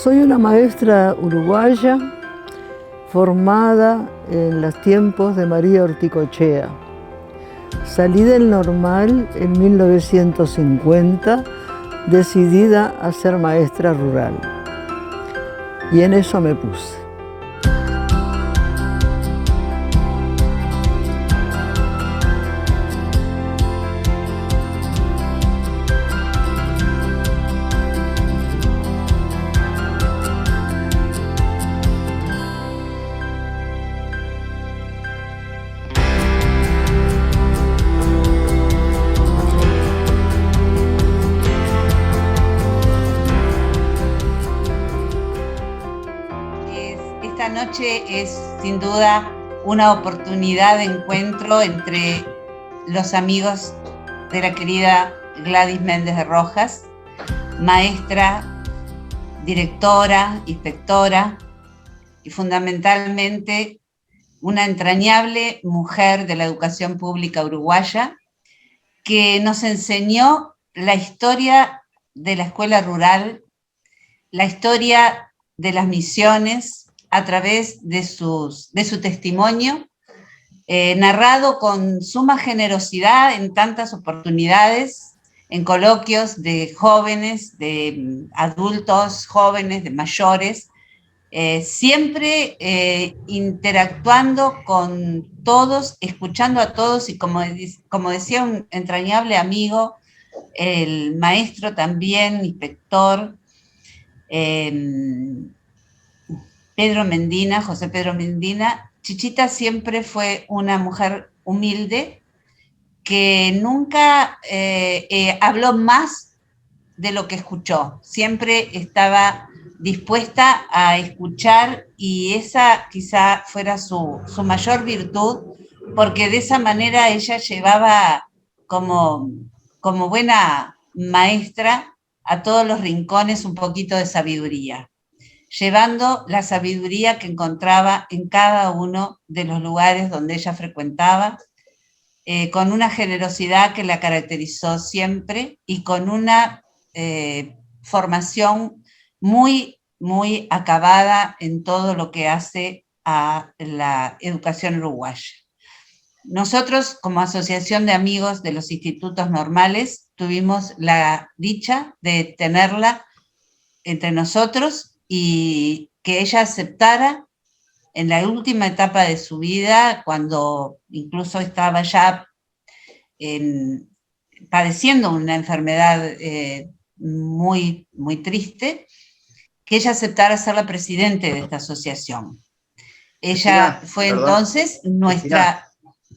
Soy una maestra uruguaya formada en los tiempos de María Orticochea. Salí del Normal en 1950, decidida a ser maestra rural. Y en eso me puse. Esta noche es sin duda una oportunidad de encuentro entre los amigos de la querida Gladys Méndez de Rojas, maestra, directora, inspectora y fundamentalmente una entrañable mujer de la educación pública uruguaya que nos enseñó la historia de la escuela rural, la historia de las misiones a través de su testimonio, narrado con suma generosidad en tantas oportunidades, en coloquios de jóvenes, de adultos jóvenes, de mayores, siempre interactuando con todos, escuchando a todos y como decía un entrañable amigo, el maestro también, inspector, José Pedro Mendina, Chichita siempre fue una mujer humilde que nunca habló más de lo que escuchó. Siempre estaba dispuesta a escuchar y esa quizá fuera su mayor virtud, porque de esa manera ella llevaba como buena maestra a todos los rincones un poquito de sabiduría, llevando la sabiduría que encontraba en cada uno de los lugares donde ella frecuentaba, con una generosidad que la caracterizó siempre y con una formación muy, muy acabada en todo lo que hace a la educación uruguaya. Nosotros, como Asociación de Amigos de los Institutos Normales, tuvimos la dicha de tenerla entre nosotros y que ella aceptara en la última etapa de su vida, cuando incluso estaba ya padeciendo una enfermedad muy, muy triste, que ella aceptara ser la presidente de esta asociación. Ella Cristina, fue perdón, entonces nuestra... Cristina,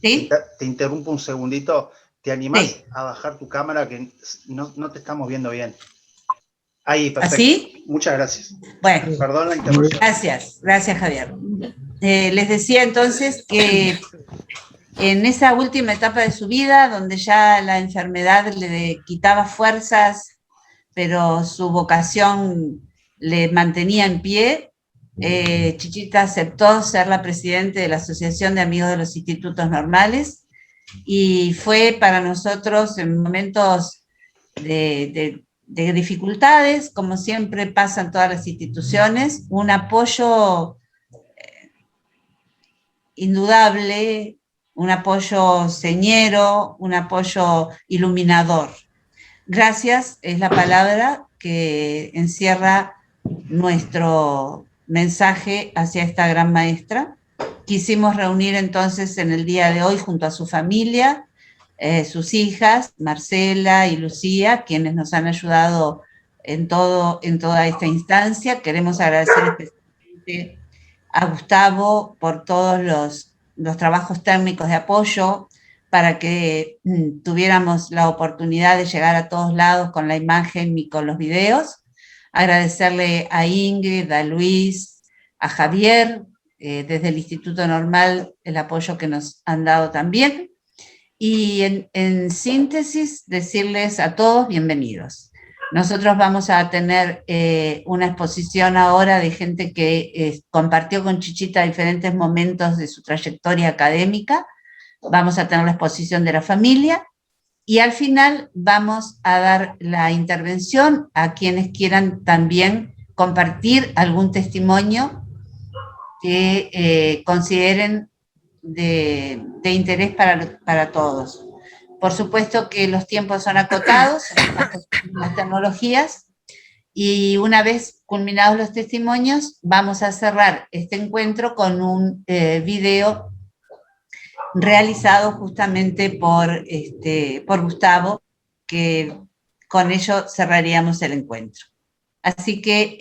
¿Sí? te interrumpo un segundito. ¿Te animás Sí. a bajar tu cámara que no te estamos viendo bien? Ahí, perfecto. ¿Así? Muchas gracias. Bueno, Perdón la interrupción. gracias Javier. Les decía entonces que en esa última etapa de su vida, donde ya la enfermedad le quitaba fuerzas, pero su vocación le mantenía en pie, Chichita aceptó ser la presidenta de la Asociación de Amigos de los Institutos Normales y fue para nosotros en momentos de dificultades, como siempre pasa en todas las instituciones, un apoyo indudable, un apoyo señero, un apoyo iluminador. Gracias es la palabra que encierra nuestro mensaje hacia esta gran maestra. Quisimos reunir entonces en el día de hoy junto a su familia, sus hijas, Marcela y Lucía, quienes nos han ayudado en toda esta instancia. Queremos agradecer especialmente a Gustavo por todos los trabajos técnicos de apoyo para que tuviéramos la oportunidad de llegar a todos lados con la imagen y con los videos. Agradecerle a Ingrid, a Luis, a Javier, desde el Instituto Normal, el apoyo que nos han dado también. Y en síntesis, decirles a todos bienvenidos. Nosotros vamos a tener una exposición ahora de gente que compartió con Chichita diferentes momentos de su trayectoria académica. Vamos a tener la exposición de la familia y al final vamos a dar la intervención a quienes quieran también compartir algún testimonio que consideren de interés para todos. Por supuesto que los tiempos son acotados, las tecnologías, y una vez culminados los testimonios, vamos a cerrar este encuentro con un video realizado justamente por Gustavo, que con ello cerraríamos el encuentro. Así que,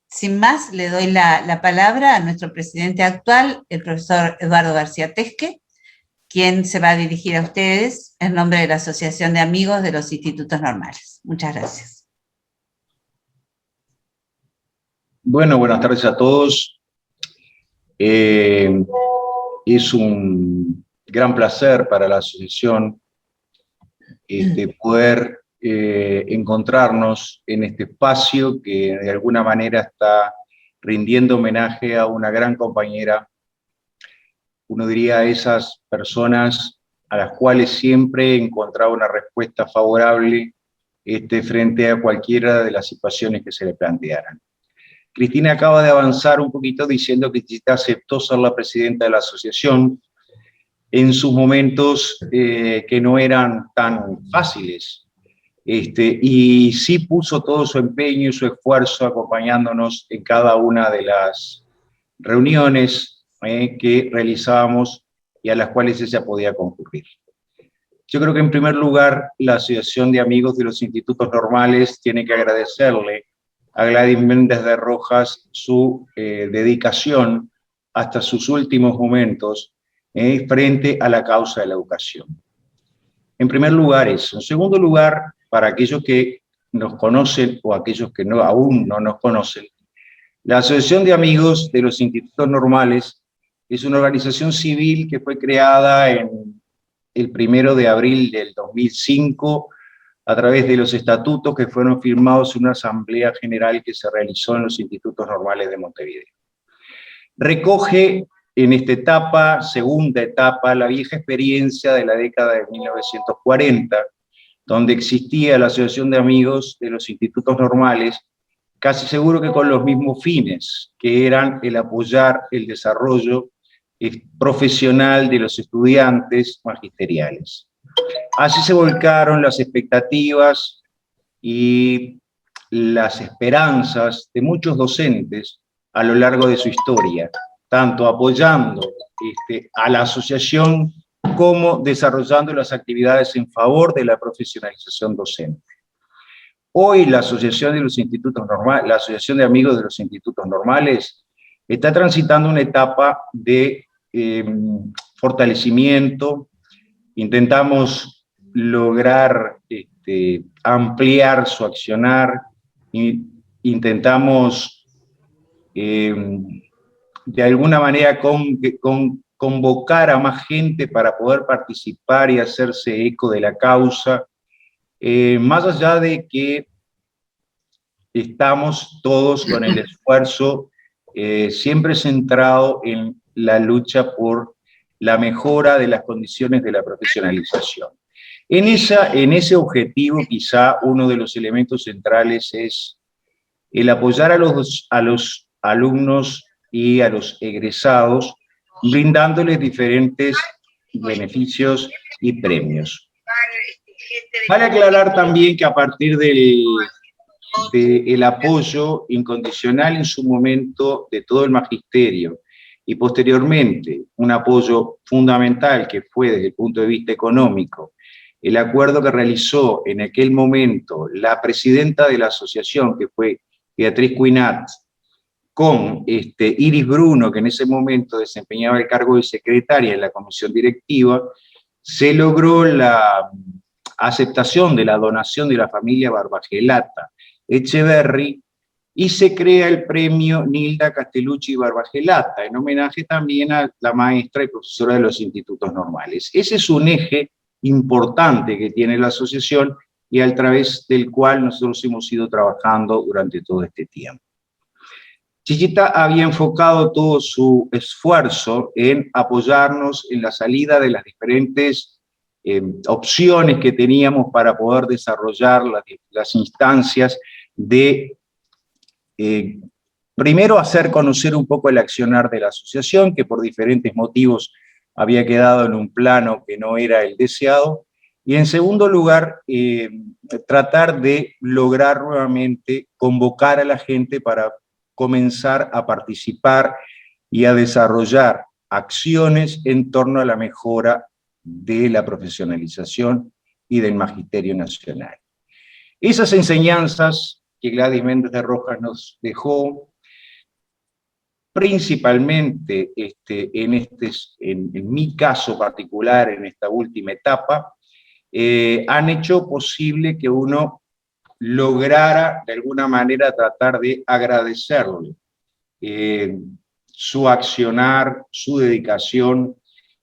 sin más, le doy la palabra a nuestro presidente actual, el profesor Eduardo García Tesque, quien se va a dirigir a ustedes en nombre de la Asociación de Amigos de los Institutos Normales. Muchas gracias. Bueno, buenas tardes a todos. Es un gran placer para la asociación poder encontrarnos en este espacio que de alguna manera está rindiendo homenaje a una gran compañera, uno diría a esas personas a las cuales siempre encontraba una respuesta favorable frente a cualquiera de las situaciones que se le plantearan. Cristina acaba de avanzar un poquito diciendo que Chichita aceptó ser la presidenta de la asociación en sus momentos que no eran tan fáciles. Y sí puso todo su empeño y su esfuerzo acompañándonos en cada una de las reuniones que realizábamos y a las cuales ella podía concurrir. Yo creo que en primer lugar la Asociación de Amigos de los Institutos Normales tiene que agradecerle a Gladys Méndez de Rojas su dedicación hasta sus últimos momentos frente a la causa de la educación. En primer lugar eso. En segundo lugar, para aquellos que nos conocen o aquellos que aún no nos conocen, la Asociación de Amigos de los Institutos Normales es una organización civil que fue creada en el 1 de abril del 2005 a través de los estatutos que fueron firmados en una asamblea general que se realizó en los Institutos Normales de Montevideo. Recoge en esta etapa, segunda etapa, la vieja experiencia de la década de 1940, donde existía la Asociación de Amigos de los Institutos Normales, casi seguro que con los mismos fines, que eran el apoyar el desarrollo profesional de los estudiantes magisteriales. Así se volcaron las expectativas y las esperanzas de muchos docentes a lo largo de su historia, tanto apoyando a la asociación como desarrollando las actividades en favor de la profesionalización docente. Hoy la Asociación de los Institutos Normales, la Asociación de Amigos de los Institutos Normales, está transitando una etapa de fortalecimiento. Intentamos lograr ampliar su accionar, intentamos de alguna manera convocar a más gente para poder participar y hacerse eco de la causa, más allá de que estamos todos con el esfuerzo siempre centrado en la lucha por la mejora de las condiciones de la profesionalización. En ese objetivo, quizá uno de los elementos centrales es el apoyar a los alumnos y a los egresados, brindándoles diferentes beneficios y premios. Vale aclarar también que a partir del apoyo incondicional en su momento de todo el magisterio, y posteriormente un apoyo fundamental que fue desde el punto de vista económico, el acuerdo que realizó en aquel momento la presidenta de la asociación, que fue Beatriz Cuinat, con Iris Bruno, que en ese momento desempeñaba el cargo de secretaria en la comisión directiva, se logró la aceptación de la donación de la familia Barbagelata Echeverry, y se crea el premio Nilda Castellucci Barbagelata, en homenaje también a la maestra y profesora de los institutos normales. Ese es un eje importante que tiene la asociación y a través del cual nosotros hemos ido trabajando durante todo este tiempo. Chichita había enfocado todo su esfuerzo en apoyarnos en la salida de las diferentes opciones que teníamos para poder desarrollar las instancias de primero, hacer conocer un poco el accionar de la asociación, que por diferentes motivos había quedado en un plano que no era el deseado, y en segundo lugar, tratar de lograr nuevamente convocar a la gente para comenzar a participar y a desarrollar acciones en torno a la mejora de la profesionalización y del magisterio nacional. Esas enseñanzas que Gladys Méndez de Rojas nos dejó, principalmente en mi caso particular, en esta última etapa, han hecho posible que uno lograra de alguna manera tratar de agradecerle su accionar, su dedicación,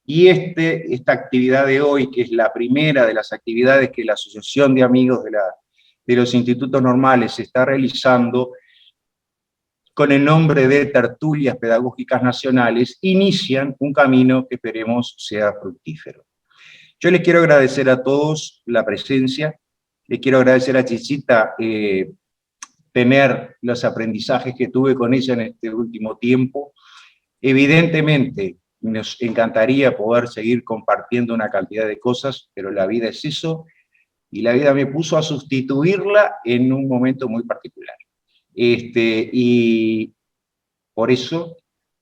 y esta actividad de hoy, que es la primera de las actividades que la Asociación de Amigos de los Institutos Normales está realizando, con el nombre de Tertulias Pedagógicas Nacionales, inician un camino que esperemos sea fructífero. Yo les quiero agradecer a todos la presencia, les quiero agradecer a Chichita tener los aprendizajes que tuve con ella en este último tiempo. Evidentemente, nos encantaría poder seguir compartiendo una cantidad de cosas, pero la vida es eso, y la vida me puso a sustituirla en un momento muy particular. Y por eso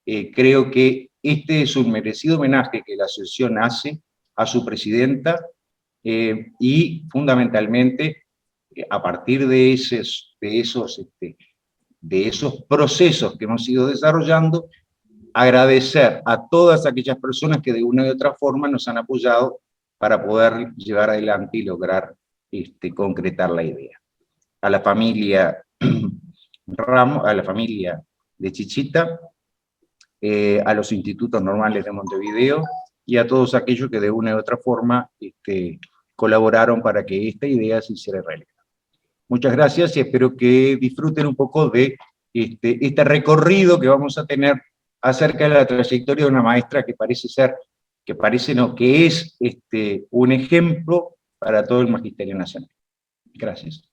creo que este es un merecido homenaje que la asociación hace a su presidenta, y fundamentalmente a partir de esos procesos que hemos ido desarrollando, agradecer a todas aquellas personas que de una u otra forma nos han apoyado para poder llevar adelante y lograr concretar la idea. A la familia Ramos, a la familia de Chichita, a los institutos normales de Montevideo y a todos aquellos que de una u otra forma colaboraron para que esta idea se hiciera realidad. Muchas gracias y espero que disfruten un poco de este recorrido que vamos a tener acerca de la trayectoria de una maestra que que es un ejemplo para todo el Magisterio Nacional. Gracias.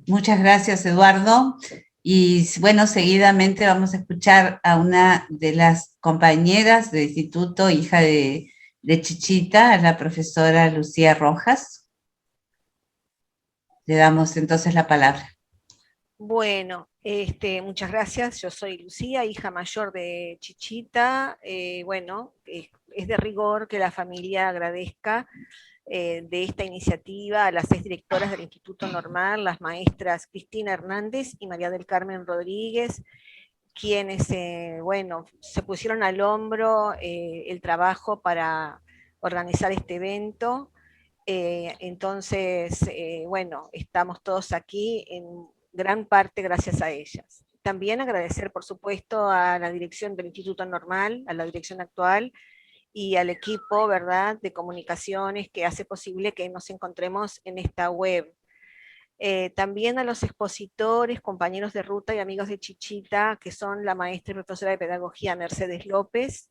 Muchas gracias, Eduardo. Y bueno, seguidamente vamos a escuchar a una de las compañeras del instituto, hija de Chichita, a la profesora Lucía Rojas. Le damos entonces la palabra. Bueno, muchas gracias. Yo soy Lucía, hija mayor de Chichita. Bueno, es de rigor que la familia agradezca de esta iniciativa a las 6 directoras del Instituto Normal, las maestras Cristina Hernández y María del Carmen Rodríguez, quienes, bueno, se pusieron al hombro el trabajo para organizar este evento. Entonces, bueno, estamos todos aquí en gran parte gracias a ellas. También agradecer, por supuesto, a la dirección del Instituto Normal, a la dirección actual, y al equipo, ¿verdad?, de comunicaciones que hace posible que nos encontremos en esta web. También a los expositores, compañeros de ruta y amigos de Chichita, que son la maestra y profesora de pedagogía Mercedes López,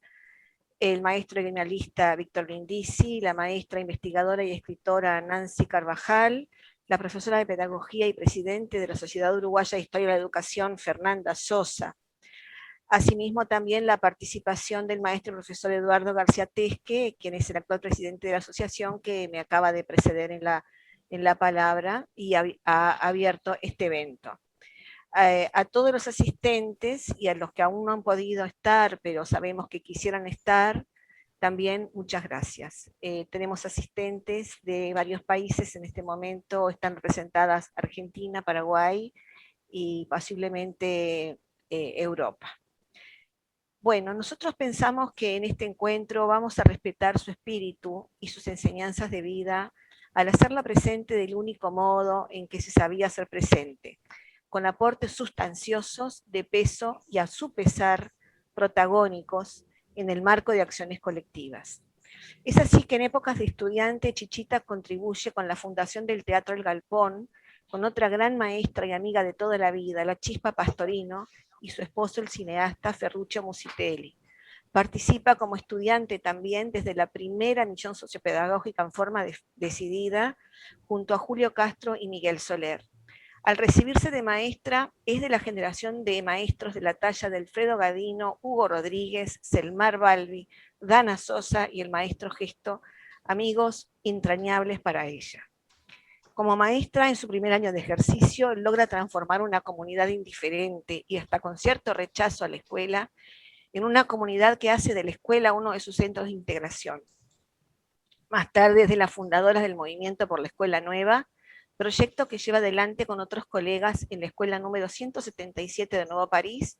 el maestro criminalista Víctor Brindisi, la maestra investigadora y escritora Nancy Carvajal, la profesora de pedagogía y presidente de la Sociedad Uruguaya de Historia de la Educación Fernanda Sosa. Asimismo, también la participación del maestro profesor Eduardo García Tesque, quien es el actual presidente de la asociación, que me acaba de preceder en la palabra y ha abierto este evento. A todos los asistentes y a los que aún no han podido estar, pero sabemos que quisieran estar, también muchas gracias. Tenemos asistentes de varios países en este momento, están representadas Argentina, Paraguay y posiblemente Europa. Bueno, nosotros pensamos que en este encuentro vamos a respetar su espíritu y sus enseñanzas de vida al hacerla presente del único modo en que se sabía hacer presente, con aportes sustanciosos de peso y a su pesar protagónicos en el marco de acciones colectivas. Es así que en épocas de estudiante, Chichita contribuye con la fundación del Teatro El Galpón, con otra gran maestra y amiga de toda la vida, la Chispa Pastorino, y su esposo el cineasta Ferruccio Musitelli. Participa como estudiante también desde la primera misión sociopedagógica en forma decidida, junto a Julio Castro y Miguel Soler. Al recibirse de maestra, es de la generación de maestros de la talla de Alfredo Gadino, Hugo Rodríguez, Selmar Balbi, Dana Sosa y el maestro Gesto, amigos entrañables para ella. Como maestra, en su primer año de ejercicio, logra transformar una comunidad indiferente y hasta con cierto rechazo a la escuela, en una comunidad que hace de la escuela uno de sus centros de integración. Más tarde es de las fundadoras del Movimiento por la Escuela Nueva, proyecto que lleva adelante con otros colegas en la escuela número 177 de Nuevo París,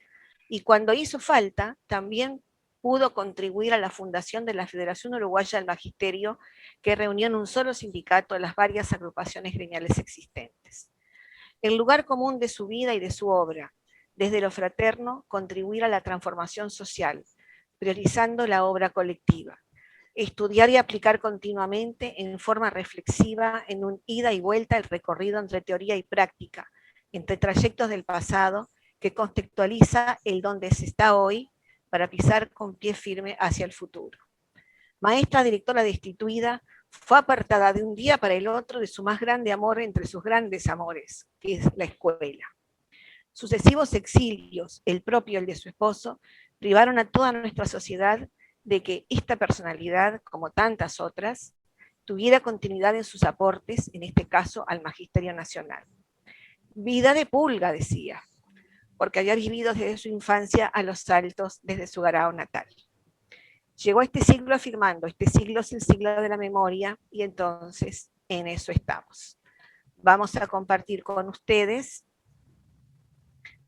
y cuando hizo falta, también pudo contribuir a la fundación de la Federación Uruguaya del Magisterio, que reunió en un solo sindicato las varias agrupaciones gremiales existentes. El lugar común de su vida y de su obra, desde lo fraterno, contribuir a la transformación social, priorizando la obra colectiva. Estudiar y aplicar continuamente en forma reflexiva, en un ida y vuelta el recorrido entre teoría y práctica, entre trayectos del pasado, que contextualiza el donde se está hoy para pisar con pie firme hacia el futuro. Maestra directora destituida, fue apartada de un día para el otro de su más grande amor entre sus grandes amores, que es la escuela. Sucesivos exilios, el propio y el de su esposo, privaron a toda nuestra sociedad de que esta personalidad, como tantas otras, tuviera continuidad en sus aportes, en este caso al Magisterio Nacional. Vida de pulga, decía, porque había vivido desde su infancia a los saltos desde su Garao natal. Llegó a este siglo afirmando, este siglo es el siglo de la memoria, y entonces en eso estamos. Vamos a compartir con ustedes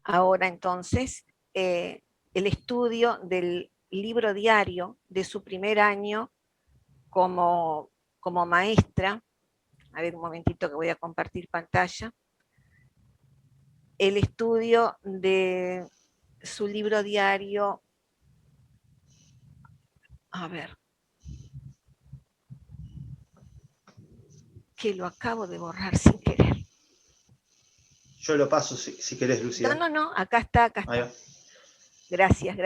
ahora entonces el estudio del libro diario de su primer año como maestra. A ver, un momentito que voy a compartir pantalla. El estudio de su libro diario. A ver. Que lo acabo de borrar sin querer. Yo lo paso si querés, Lucía. No, acá está. Gracias.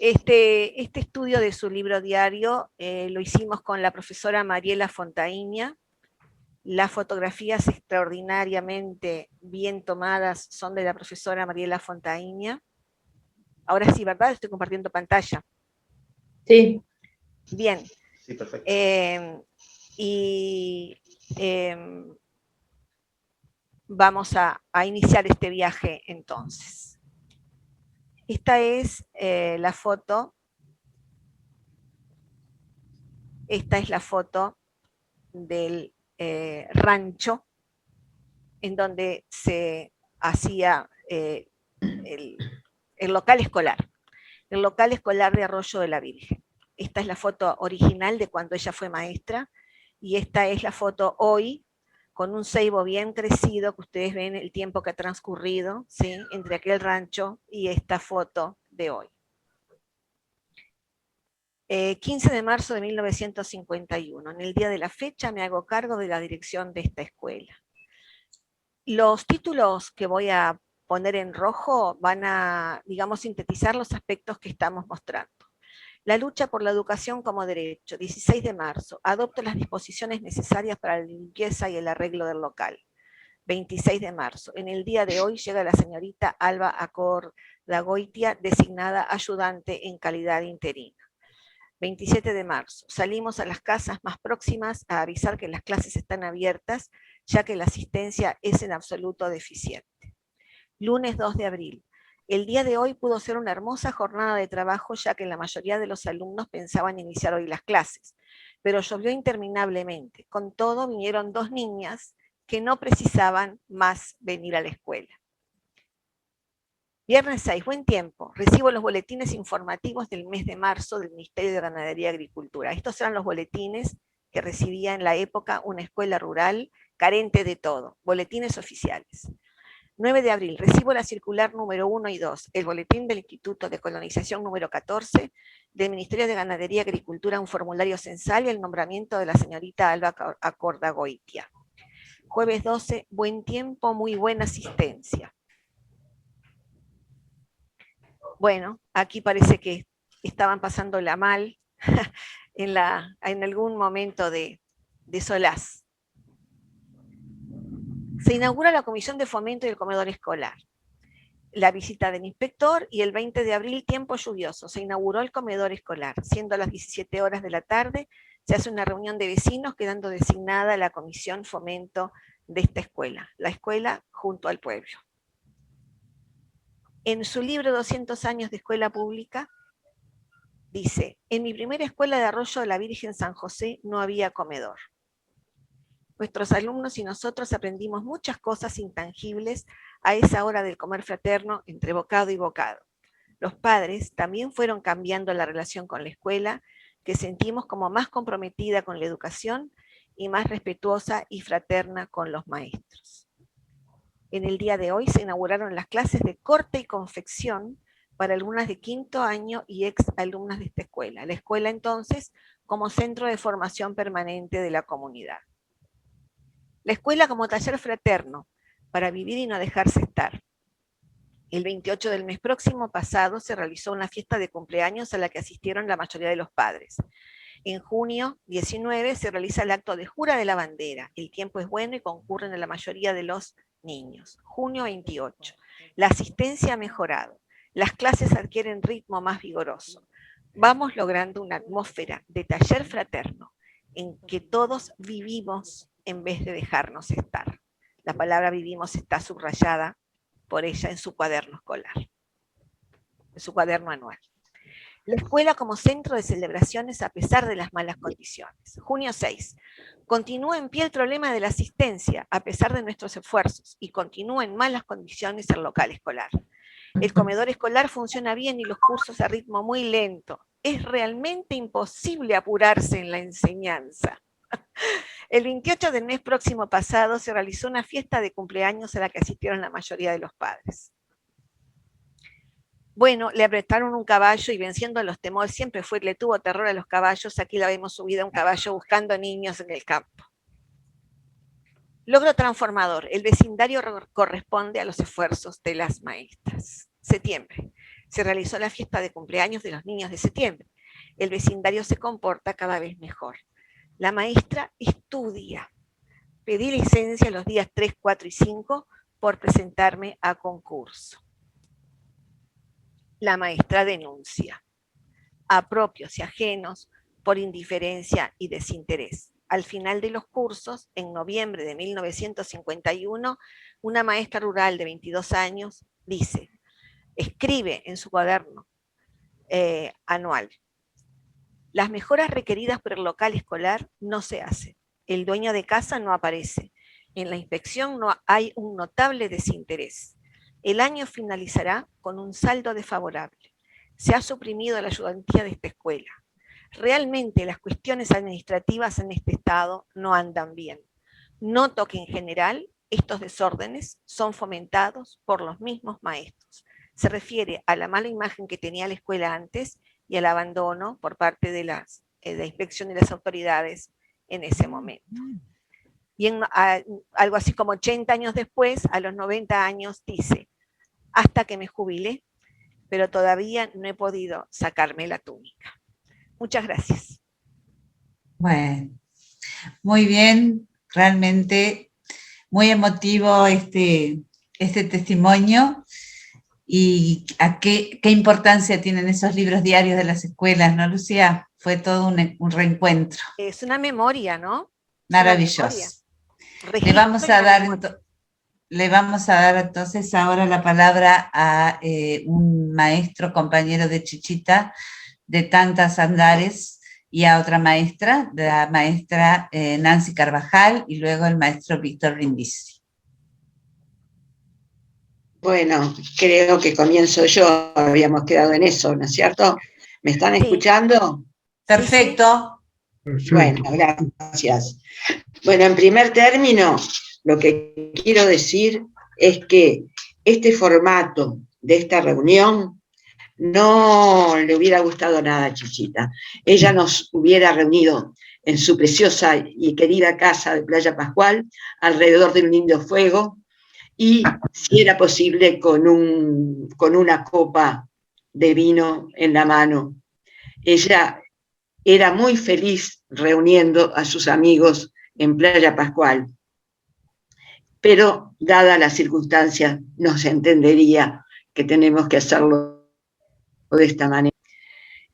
Este estudio de su libro diario lo hicimos con la profesora Mariela Fontaiña. Las fotografías extraordinariamente bien tomadas son de la profesora Mariela Fontaiña. Ahora sí, ¿verdad? Estoy compartiendo pantalla. Sí. Bien. Sí, perfecto. Vamos a iniciar este viaje entonces. Esta es la foto. Esta es la foto del rancho en donde se hacía el local escolar. El local escolar de Arroyo de la Virgen. Esta es la foto original de cuando ella fue maestra, y esta es la foto hoy, con un ceibo bien crecido, que ustedes ven el tiempo que ha transcurrido, ¿sí?, entre aquel rancho y esta foto de hoy. 15 de marzo de 1951, en el día de la fecha me hago cargo de la dirección de esta escuela. Los títulos que voy a poner en rojo van a, digamos, sintetizar los aspectos que estamos mostrando. La lucha por la educación como derecho, 16 de marzo, adopto las disposiciones necesarias para la limpieza y el arreglo del local. 26 de marzo, en el día de hoy llega la señorita Alba Acordagoitia, designada ayudante en calidad interina. 27 de marzo, salimos a las casas más próximas a avisar que las clases están abiertas, ya que la asistencia es en absoluto deficiente. Lunes 2 de abril, el día de hoy pudo ser una hermosa jornada de trabajo, ya que la mayoría de los alumnos pensaban iniciar hoy las clases, pero llovió interminablemente. Con todo, vinieron 2 niñas que no precisaban más venir a la escuela. Viernes 6, buen tiempo. Recibo los boletines informativos del mes de marzo del Ministerio de Ganadería y Agricultura. Estos eran los boletines que recibía en la época una escuela rural carente de todo. Boletines oficiales. 9 de abril, recibo la circular número 1 y 2, el boletín del Instituto de Colonización número 14, del Ministerio de Ganadería y Agricultura, un formulario censal y el nombramiento de la señorita Alba Acordagoitia. Jueves 12, buen tiempo, muy buena asistencia. Bueno, aquí parece que estaban pasándola mal en algún momento de solaz. Se inaugura la Comisión de Fomento y el Comedor Escolar. La visita del inspector y el 20 de abril, tiempo lluvioso, se inauguró el comedor escolar. Siendo a las 17 horas de la tarde, se hace una reunión de vecinos, quedando designada la Comisión Fomento de esta escuela. La escuela junto al pueblo. En su libro 200 años de escuela pública, dice: en mi primera escuela de Arroyo de la Virgen San José no había comedor. Nuestros alumnos y nosotros aprendimos muchas cosas intangibles a esa hora del comer fraterno entre bocado y bocado. Los padres también fueron cambiando la relación con la escuela, que sentimos como más comprometida con la educación y más respetuosa y fraterna con los maestros. En el día de hoy se inauguraron las clases de corte y confección para alumnas de quinto año y ex alumnas de esta escuela. La escuela entonces como centro de formación permanente de la comunidad. La escuela como taller fraterno para vivir y no dejarse estar. El 28 del mes próximo pasado se realizó una fiesta de cumpleaños a la que asistieron la mayoría de los padres. En junio 19 se realiza el acto de jura de la bandera. El tiempo es bueno y concurren a la mayoría de los niños. Junio 28. La asistencia ha mejorado. Las clases adquieren ritmo más vigoroso. Vamos logrando una atmósfera de taller fraterno en que todos vivimos en vez de dejarnos estar. La palabra vivimos está subrayada por ella en su cuaderno escolar, en su cuaderno anual. La escuela como centro de celebraciones a pesar de las malas condiciones. Junio 6. Continúa en pie el problema de la asistencia a pesar de nuestros esfuerzos y continúa en malas condiciones el local escolar. El comedor escolar funciona bien y los cursos a ritmo muy lento. Es realmente imposible apurarse en la enseñanza. El 28 del mes próximo pasado se realizó una fiesta de cumpleaños a la que asistieron la mayoría de los padres. Bueno, le apretaron un caballo y venciendo los temores, siempre le tuvo terror a los caballos. Aquí la vemos subida a un caballo buscando niños en el campo. Logro transformador. El vecindario corresponde a los esfuerzos de las maestras. Septiembre. Se realizó la fiesta de cumpleaños de los niños de septiembre. El vecindario se comporta cada vez mejor. La maestra estudia. Pedí licencia los días 3, 4 y 5 por presentarme a concurso. La maestra denuncia a propios y ajenos por indiferencia y desinterés. Al final de los cursos, en noviembre de 1951, una maestra rural de 22 años dice, escribe en su cuaderno anual: las mejoras requeridas por el local escolar no se hacen. El dueño de casa no aparece. En la inspección no hay un notable desinterés. El año finalizará con un saldo desfavorable. Se ha suprimido la ayudantía de esta escuela. Realmente las cuestiones administrativas en este estado no andan bien. Noto que en general estos desórdenes son fomentados por los mismos maestros. Se refiere a la mala imagen que tenía la escuela antes y al abandono por parte de la inspección y las autoridades en ese momento. Y algo así como 80 años después, a los 90 años, dice, hasta que me jubile, pero todavía no he podido sacarme la túnica. Muchas gracias. Bueno, muy bien, realmente muy emotivo este testimonio. ¿Y a qué importancia tienen esos libros diarios de las escuelas, no, Lucía? Fue todo un reencuentro. Es una memoria, ¿no? Maravilloso. Le vamos a dar entonces ahora la palabra a un maestro, compañero de Chichita, de tantas andares, y a otra maestra, la maestra Nancy Carvajal, y luego el maestro Víctor Brindisi. Bueno, creo que comienzo yo, habíamos quedado en eso, ¿no es cierto? ¿Me están escuchando? Perfecto. Bueno, gracias. Bueno, en primer término, lo que quiero decir es que este formato de esta reunión no le hubiera gustado nada a Chichita. Ella nos hubiera reunido en su preciosa y querida casa de Playa Pascual, alrededor de un lindo fuego, y si era posible con una copa de vino en la mano. Ella era muy feliz reuniendo a sus amigos en Playa Pascual. pero dada la circunstancia no se entendería que tenemos que hacerlo de esta manera.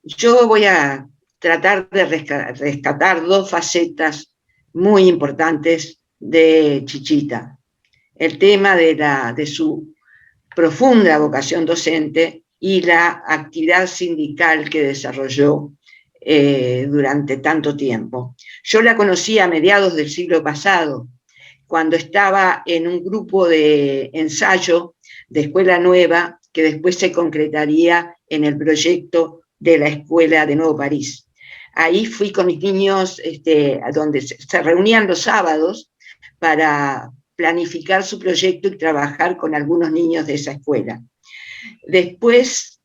Yo voy a tratar de rescatar dos facetas muy importantes de Chichita. El tema de su profunda vocación docente y la actividad sindical que desarrolló durante tanto tiempo. Yo la conocí a mediados del siglo pasado, cuando estaba en un grupo de ensayo de Escuela Nueva, que después se concretaría en el proyecto de la Escuela de Nuevo París. Ahí fui con mis niños, donde se reunían los sábados para planificar su proyecto y trabajar con algunos niños de esa escuela. Después,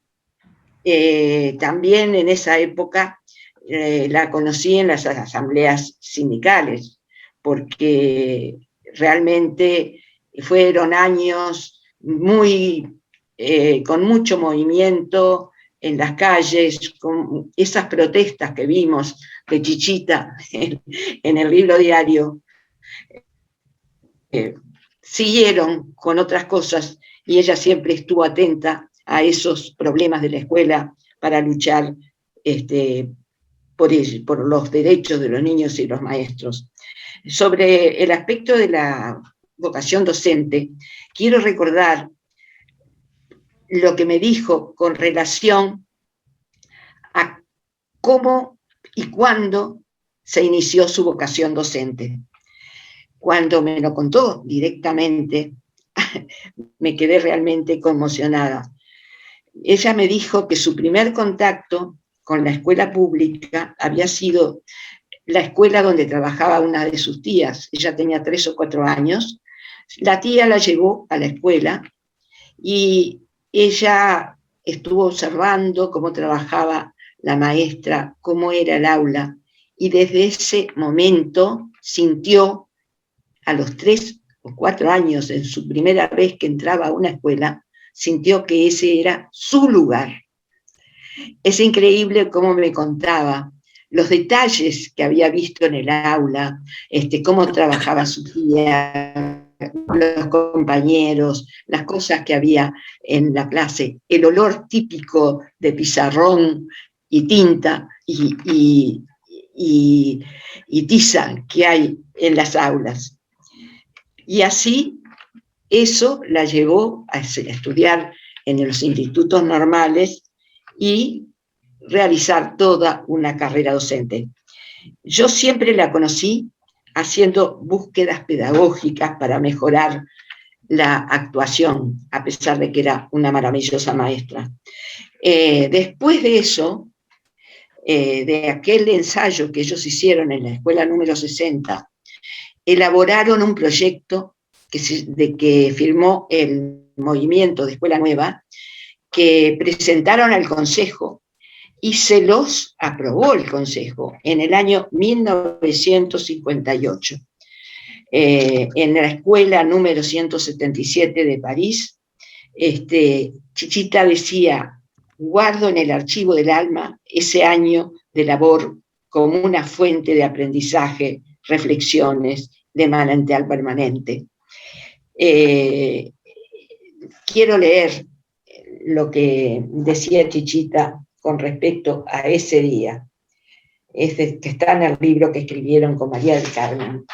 también en esa época, la conocí en las asambleas sindicales, porque realmente fueron años con mucho movimiento en las calles, con esas protestas que vimos de Chichita en el libro diario, siguieron con otras cosas, y ella siempre estuvo atenta a esos problemas de la escuela para luchar por los derechos de los niños y los maestros. Sobre el aspecto de la vocación docente, quiero recordar lo que me dijo con relación a cómo y cuándo se inició su vocación docente. Cuando me lo contó directamente, me quedé realmente conmocionada. Ella me dijo que su primer contacto con la escuela pública había sido la escuela donde trabajaba una de sus tías. Ella tenía 3 o 4 años. La tía la llevó a la escuela y ella estuvo observando cómo trabajaba la maestra, cómo era el aula, y desde ese momento sintió, a los 3 o 4 años, en su primera vez que entraba a una escuela, sintió que ese era su lugar. Es increíble cómo me contaba los detalles que había visto en el aula, cómo trabajaba su tía, los compañeros, las cosas que había en la clase, el olor típico de pizarrón y tinta y tiza que hay en las aulas. Y así eso la llevó a estudiar en los institutos normales y realizar toda una carrera docente. Yo siempre la conocí haciendo búsquedas pedagógicas para mejorar la actuación, a pesar de que era una maravillosa maestra. Después de eso, de aquel ensayo que ellos hicieron en la escuela número 60, elaboraron un proyecto que firmó el movimiento de Escuela Nueva, que presentaron al Consejo y se los aprobó el Consejo en el año 1958. En la escuela número 177 de París, Chichita decía: guardo en el archivo del alma ese año de labor como una fuente de aprendizaje, reflexiones, de manantial permanente. Quiero leer lo que decía Chichita con respecto a ese día, que está en el libro que escribieron con María del Carmen.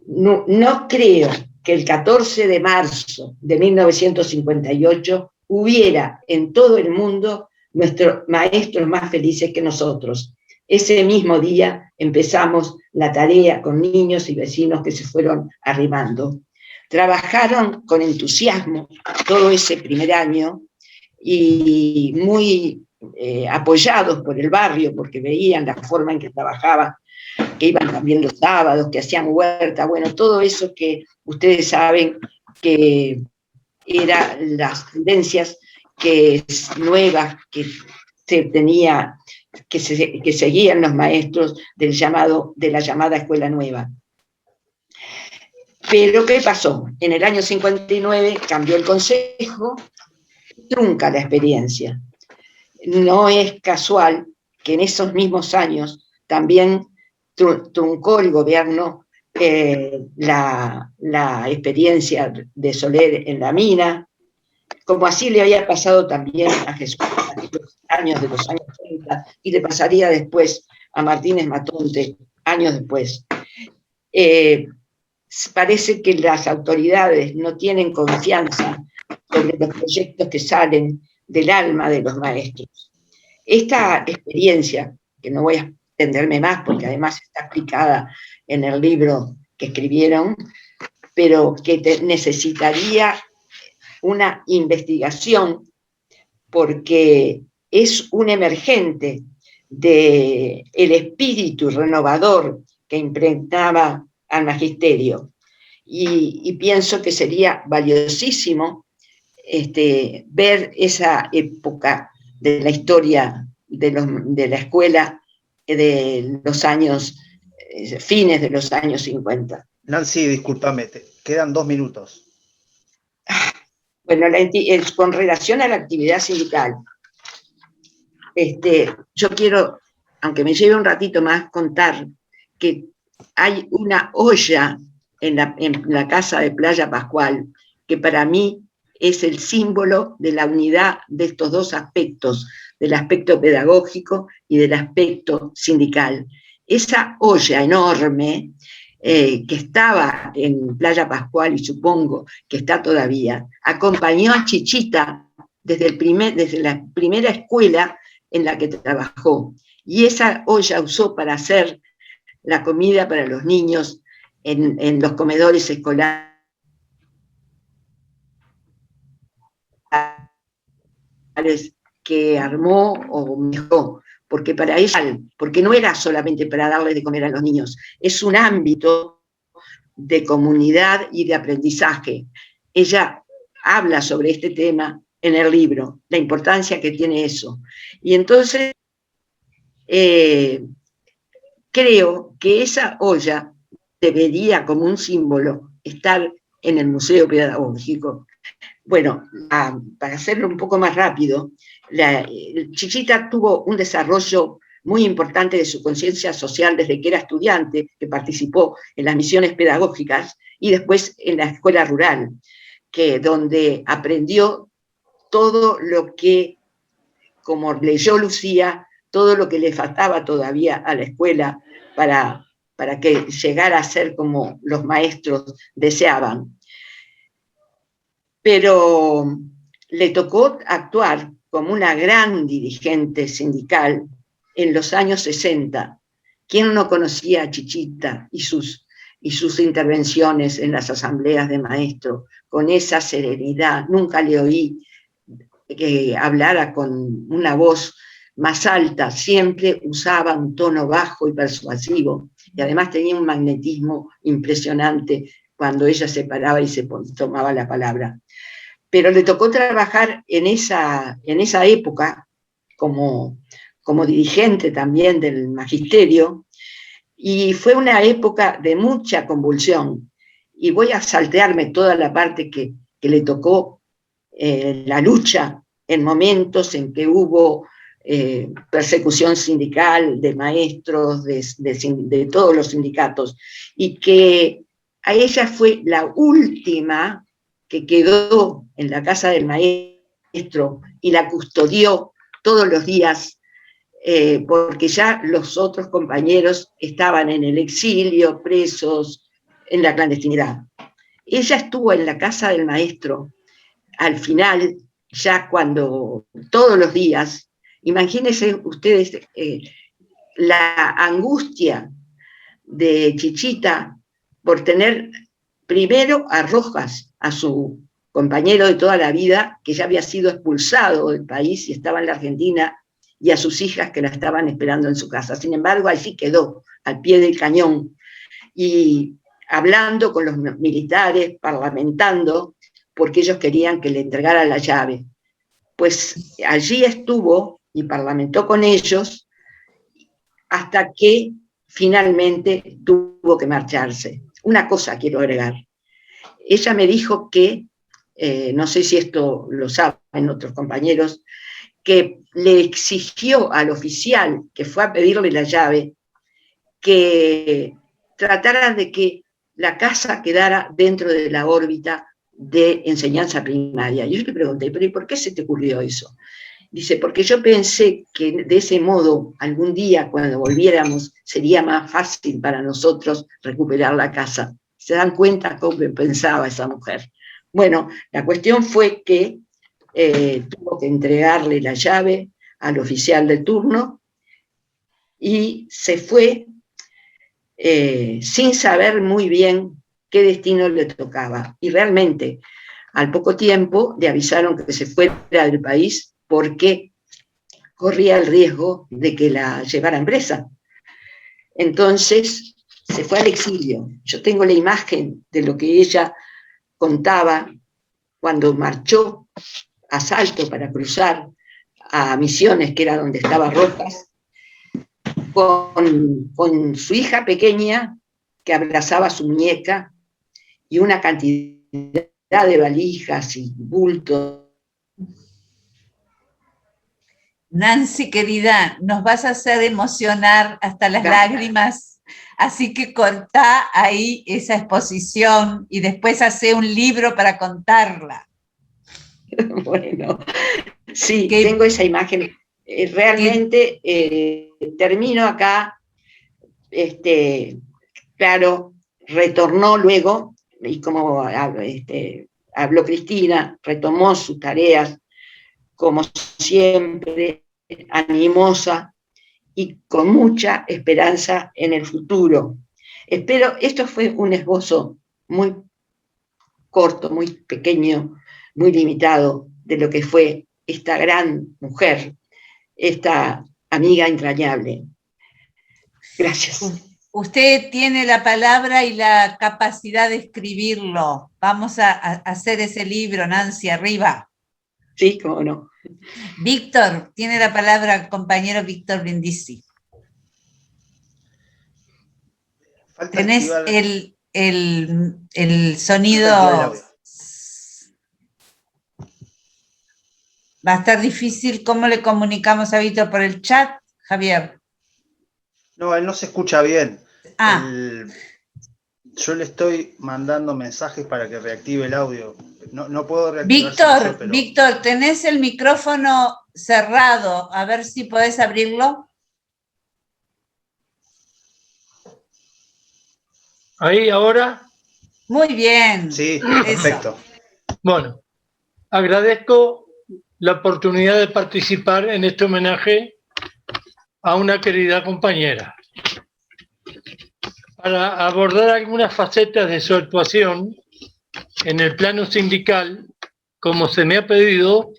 No creo que el 14 de marzo de 1958 hubiera en todo el mundo nuestros maestros más felices que nosotros. Ese mismo día empezamos la tarea con niños y vecinos que se fueron arrimando. Trabajaron con entusiasmo todo ese primer año y muy apoyados por el barrio, porque veían la forma en que trabajaba, que iban también los sábados, que hacían huerta, bueno, todo eso que ustedes saben que eran las tendencias nuevas que se tenía, que seguían los maestros de la llamada Escuela Nueva. Pero ¿qué pasó? En el año 59 cambió el Consejo, trunca la experiencia. No es casual que en esos mismos años también truncó el gobierno la experiencia de Soler en la mina, como así le había pasado también a Jesús de los años 30, y le pasaría después a Martínez Matonte, años después. Parece que las autoridades no tienen confianza sobre los proyectos que salen del alma de los maestros. Esta experiencia, que no voy a extenderme más porque además está explicada en el libro que escribieron, pero que necesitaría una investigación porque es un emergente del espíritu renovador que impregnaba al magisterio. Y pienso que sería valiosísimo ver esa época de la historia de la escuela de los años, fines de los años 50. Nancy, discúlpame, quedan 2 minutos. Bueno, con relación a la actividad sindical, yo quiero, aunque me lleve un ratito más, contar que hay una olla en la casa de Playa Pascual que para mí es el símbolo de la unidad de estos dos aspectos, del aspecto pedagógico y del aspecto sindical. Esa olla enorme que estaba en Playa Pascual, y supongo que está todavía, acompañó a Chichita desde la primera escuela en la que trabajó. Y esa olla usó para hacer la comida para los niños en los comedores escolares que armó o mejoró, porque para ella, porque no era solamente para darles de comer a los niños, es un ámbito de comunidad y de aprendizaje. Ella habla sobre este tema en el libro, la importancia que tiene eso. Y entonces creo que esa olla debería, como un símbolo, estar en el Museo Pedagógico. Bueno, para hacerlo un poco más rápido, Chichita tuvo un desarrollo muy importante de su conciencia social desde que era estudiante, que participó en las misiones pedagógicas y después en la escuela rural, donde aprendió todo lo que, como leyó Lucía, todo lo que le faltaba todavía a la escuela para que llegara a ser como los maestros deseaban. Pero le tocó actuar como una gran dirigente sindical en los años 60. ¿Quién no conocía a Chichita y sus intervenciones en las asambleas de maestros con esa serenidad? Nunca le oí que hablara con una voz más alta, siempre usaba un tono bajo y persuasivo, y además tenía un magnetismo impresionante cuando ella se paraba y se tomaba la palabra. Pero le tocó trabajar en esa época como dirigente también del magisterio, y fue una época de mucha convulsión, y voy a saltearme toda la parte que le tocó la lucha en momentos en que hubo persecución sindical de maestros, de todos los sindicatos, y que a ella fue la última que quedó en la casa del maestro y la custodió todos los días, porque ya los otros compañeros estaban en el exilio, presos, en la clandestinidad. Ella estuvo en la casa del maestro al final, ya cuando todos los días, imagínense ustedes la angustia de Chichita por tener primero a Rojas, a su compañero de toda la vida, que ya había sido expulsado del país y estaba en la Argentina, y a sus hijas que la estaban esperando en su casa. Sin embargo, allí quedó, al pie del cañón, y hablando con los militares, parlamentando, porque ellos querían que le entregaran la llave. Pues allí estuvo y parlamentó con ellos hasta que finalmente tuvo que marcharse. Una cosa quiero agregar. Ella me dijo que, no sé si esto lo saben otros compañeros, que le exigió al oficial que fue a pedirle la llave que tratara de que la casa quedara dentro de la órbita de enseñanza primaria. Y yo le pregunté, ¿pero y por qué se te ocurrió eso? Dice, porque yo pensé que de ese modo, algún día cuando volviéramos, sería más fácil para nosotros recuperar la casa. ¿Se dan cuenta cómo pensaba esa mujer? Bueno, la cuestión fue que tuvo que entregarle la llave al oficial de turno y se fue sin saber muy bien qué destino le tocaba. Y realmente, al poco tiempo, le avisaron que se fuera del país porque corría el riesgo de que la llevaran presa. Entonces, se fue al exilio. Yo tengo la imagen de lo que ella contaba cuando marchó a Salto para cruzar a Misiones, que era donde estaba Rojas, con su hija pequeña que abrazaba a su muñeca y una cantidad de valijas y bultos. Nancy, querida, nos vas a hacer emocionar hasta las lágrimas, así que cortá ahí esa exposición y después hacé un libro para contarla. Bueno, sí, tengo esa imagen. Realmente termino acá, claro, retornó luego, y como habló Cristina, retomó sus tareas, como siempre, animosa y con mucha esperanza en el futuro. Espero, esto fue un esbozo muy corto, muy pequeño, muy limitado de lo que fue esta gran mujer, esta amiga entrañable. Gracias. Usted tiene la palabra y la capacidad de escribirlo. Vamos a hacer ese libro, Nancy, arriba. Sí, cómo no. Víctor, tiene la palabra compañero Víctor Brindisi. Tenés el sonido. Va a estar difícil. ¿Cómo le comunicamos a Víctor por el chat, Javier? No, él no se escucha bien. Ah. Yo le estoy mandando mensajes para que reactive el audio. No puedo reactivar. Víctor, tenés el micrófono cerrado. A ver si podés abrirlo. ¿Ahí ahora? Muy bien. Sí, perfecto. Bueno, agradezco la oportunidad de participar en este homenaje a una querida compañera. Para abordar algunas facetas de su actuación en el plano sindical, como se me ha pedido,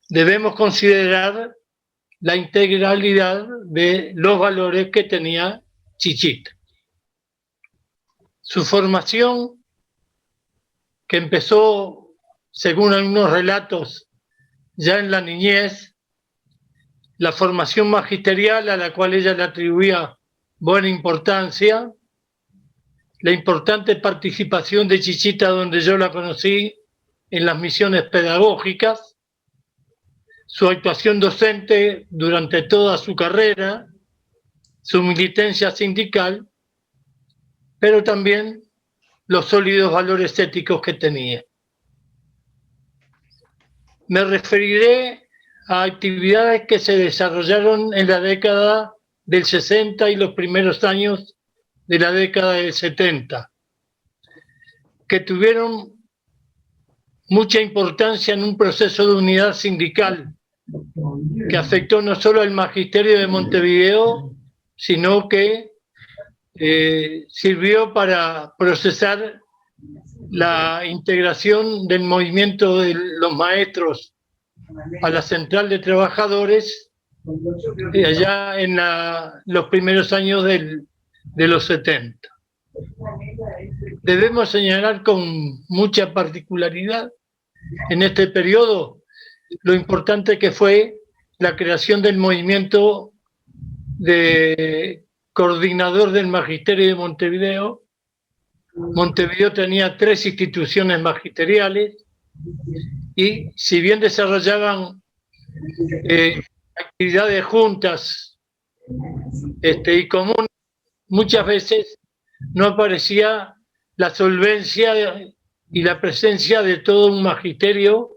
debemos considerar la integralidad de los valores que tenía Chichita. Su formación, que empezó, según algunos relatos, ya en la niñez, la formación magisterial a la cual ella le atribuía buena importancia, la importante participación de Chichita, donde yo la conocí, en las misiones pedagógicas, su actuación docente durante toda su carrera, su militancia sindical, pero también los sólidos valores éticos que tenía. Me referiré a actividades que se desarrollaron en la década del 60 y los primeros años de la década del 70, que tuvieron mucha importancia en un proceso de unidad sindical que afectó no solo al magisterio de Montevideo, sino que sirvió para procesar la integración del movimiento de los maestros a la central de trabajadores allá en los primeros años de los 70. Debemos señalar con mucha particularidad en este periodo lo importante que fue la creación del movimiento de coordinador del magisterio de Montevideo. Montevideo tenía 3 instituciones magisteriales y si bien desarrollaban actividades juntas y comunes, muchas veces no aparecía la solvencia y la presencia de todo un magisterio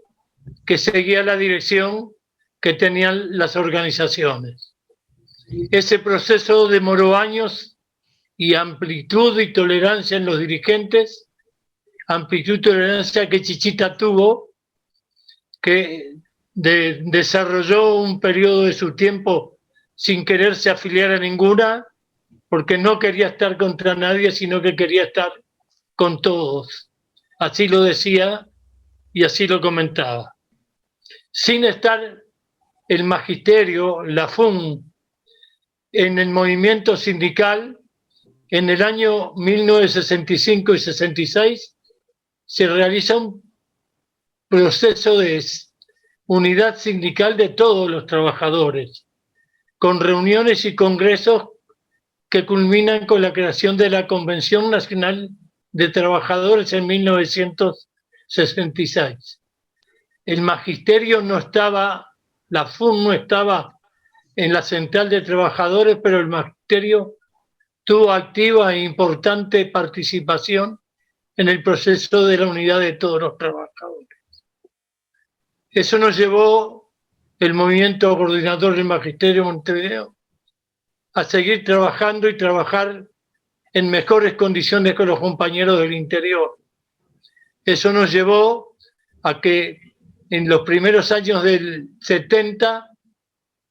que seguía la dirección que tenían las organizaciones. Ese proceso demoró años y amplitud y tolerancia en los dirigentes, amplitud y tolerancia que Chichita tuvo, que desarrolló un periodo de su tiempo sin quererse afiliar a ninguna, porque no quería estar contra nadie, sino que quería estar con todos. Así lo decía y así lo comentaba. Sin estar el magisterio, la FUN, en el movimiento sindical, en el año 1965 y 66 se realiza un proceso de unidad sindical de todos los trabajadores, con reuniones y congresos que culminan con la creación de la Convención Nacional de Trabajadores en 1966. El magisterio no estaba, la FUN no estaba en la central de trabajadores, pero el magisterio tuvo activa e importante participación en el proceso de la unidad de todos los trabajadores. Eso nos llevó el movimiento coordinador del Magisterio Montevideo a seguir trabajando y trabajar en mejores condiciones con los compañeros del interior. Eso nos llevó a que en los primeros años del 70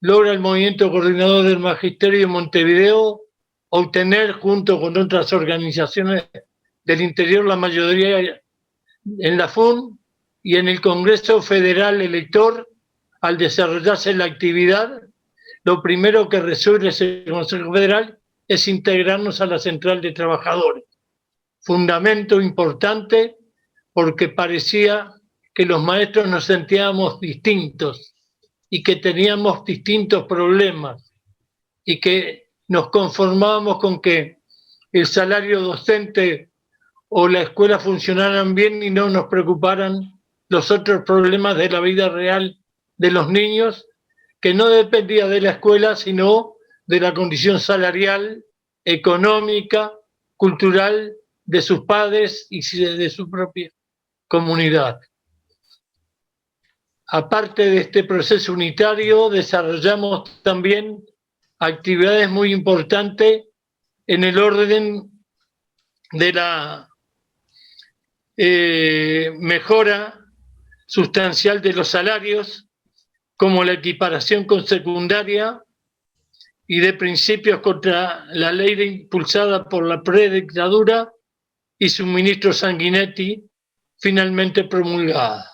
logra el movimiento coordinador del Magisterio de Montevideo obtener, junto con otras organizaciones del interior, la mayoría en la FUN y en el Congreso Federal Elector. Al desarrollarse la actividad, lo primero que resuelve ese Consejo Federal es integrarnos a la Central de Trabajadores. Fundamento importante, porque parecía que los maestros nos sentíamos distintos y que teníamos distintos problemas y que nos conformábamos con que el salario docente o la escuela funcionaran bien y no nos preocuparan los otros problemas de la vida real de los niños, que no dependía de la escuela, sino de la condición salarial, económica, cultural de sus padres y de su propia comunidad. Aparte de este proceso unitario, desarrollamos también actividades muy importantes en el orden de la mejora sustancial de los salarios, como la equiparación con secundaria, y de principios contra la ley impulsada por la predictadura y su ministro Sanguinetti, finalmente promulgada.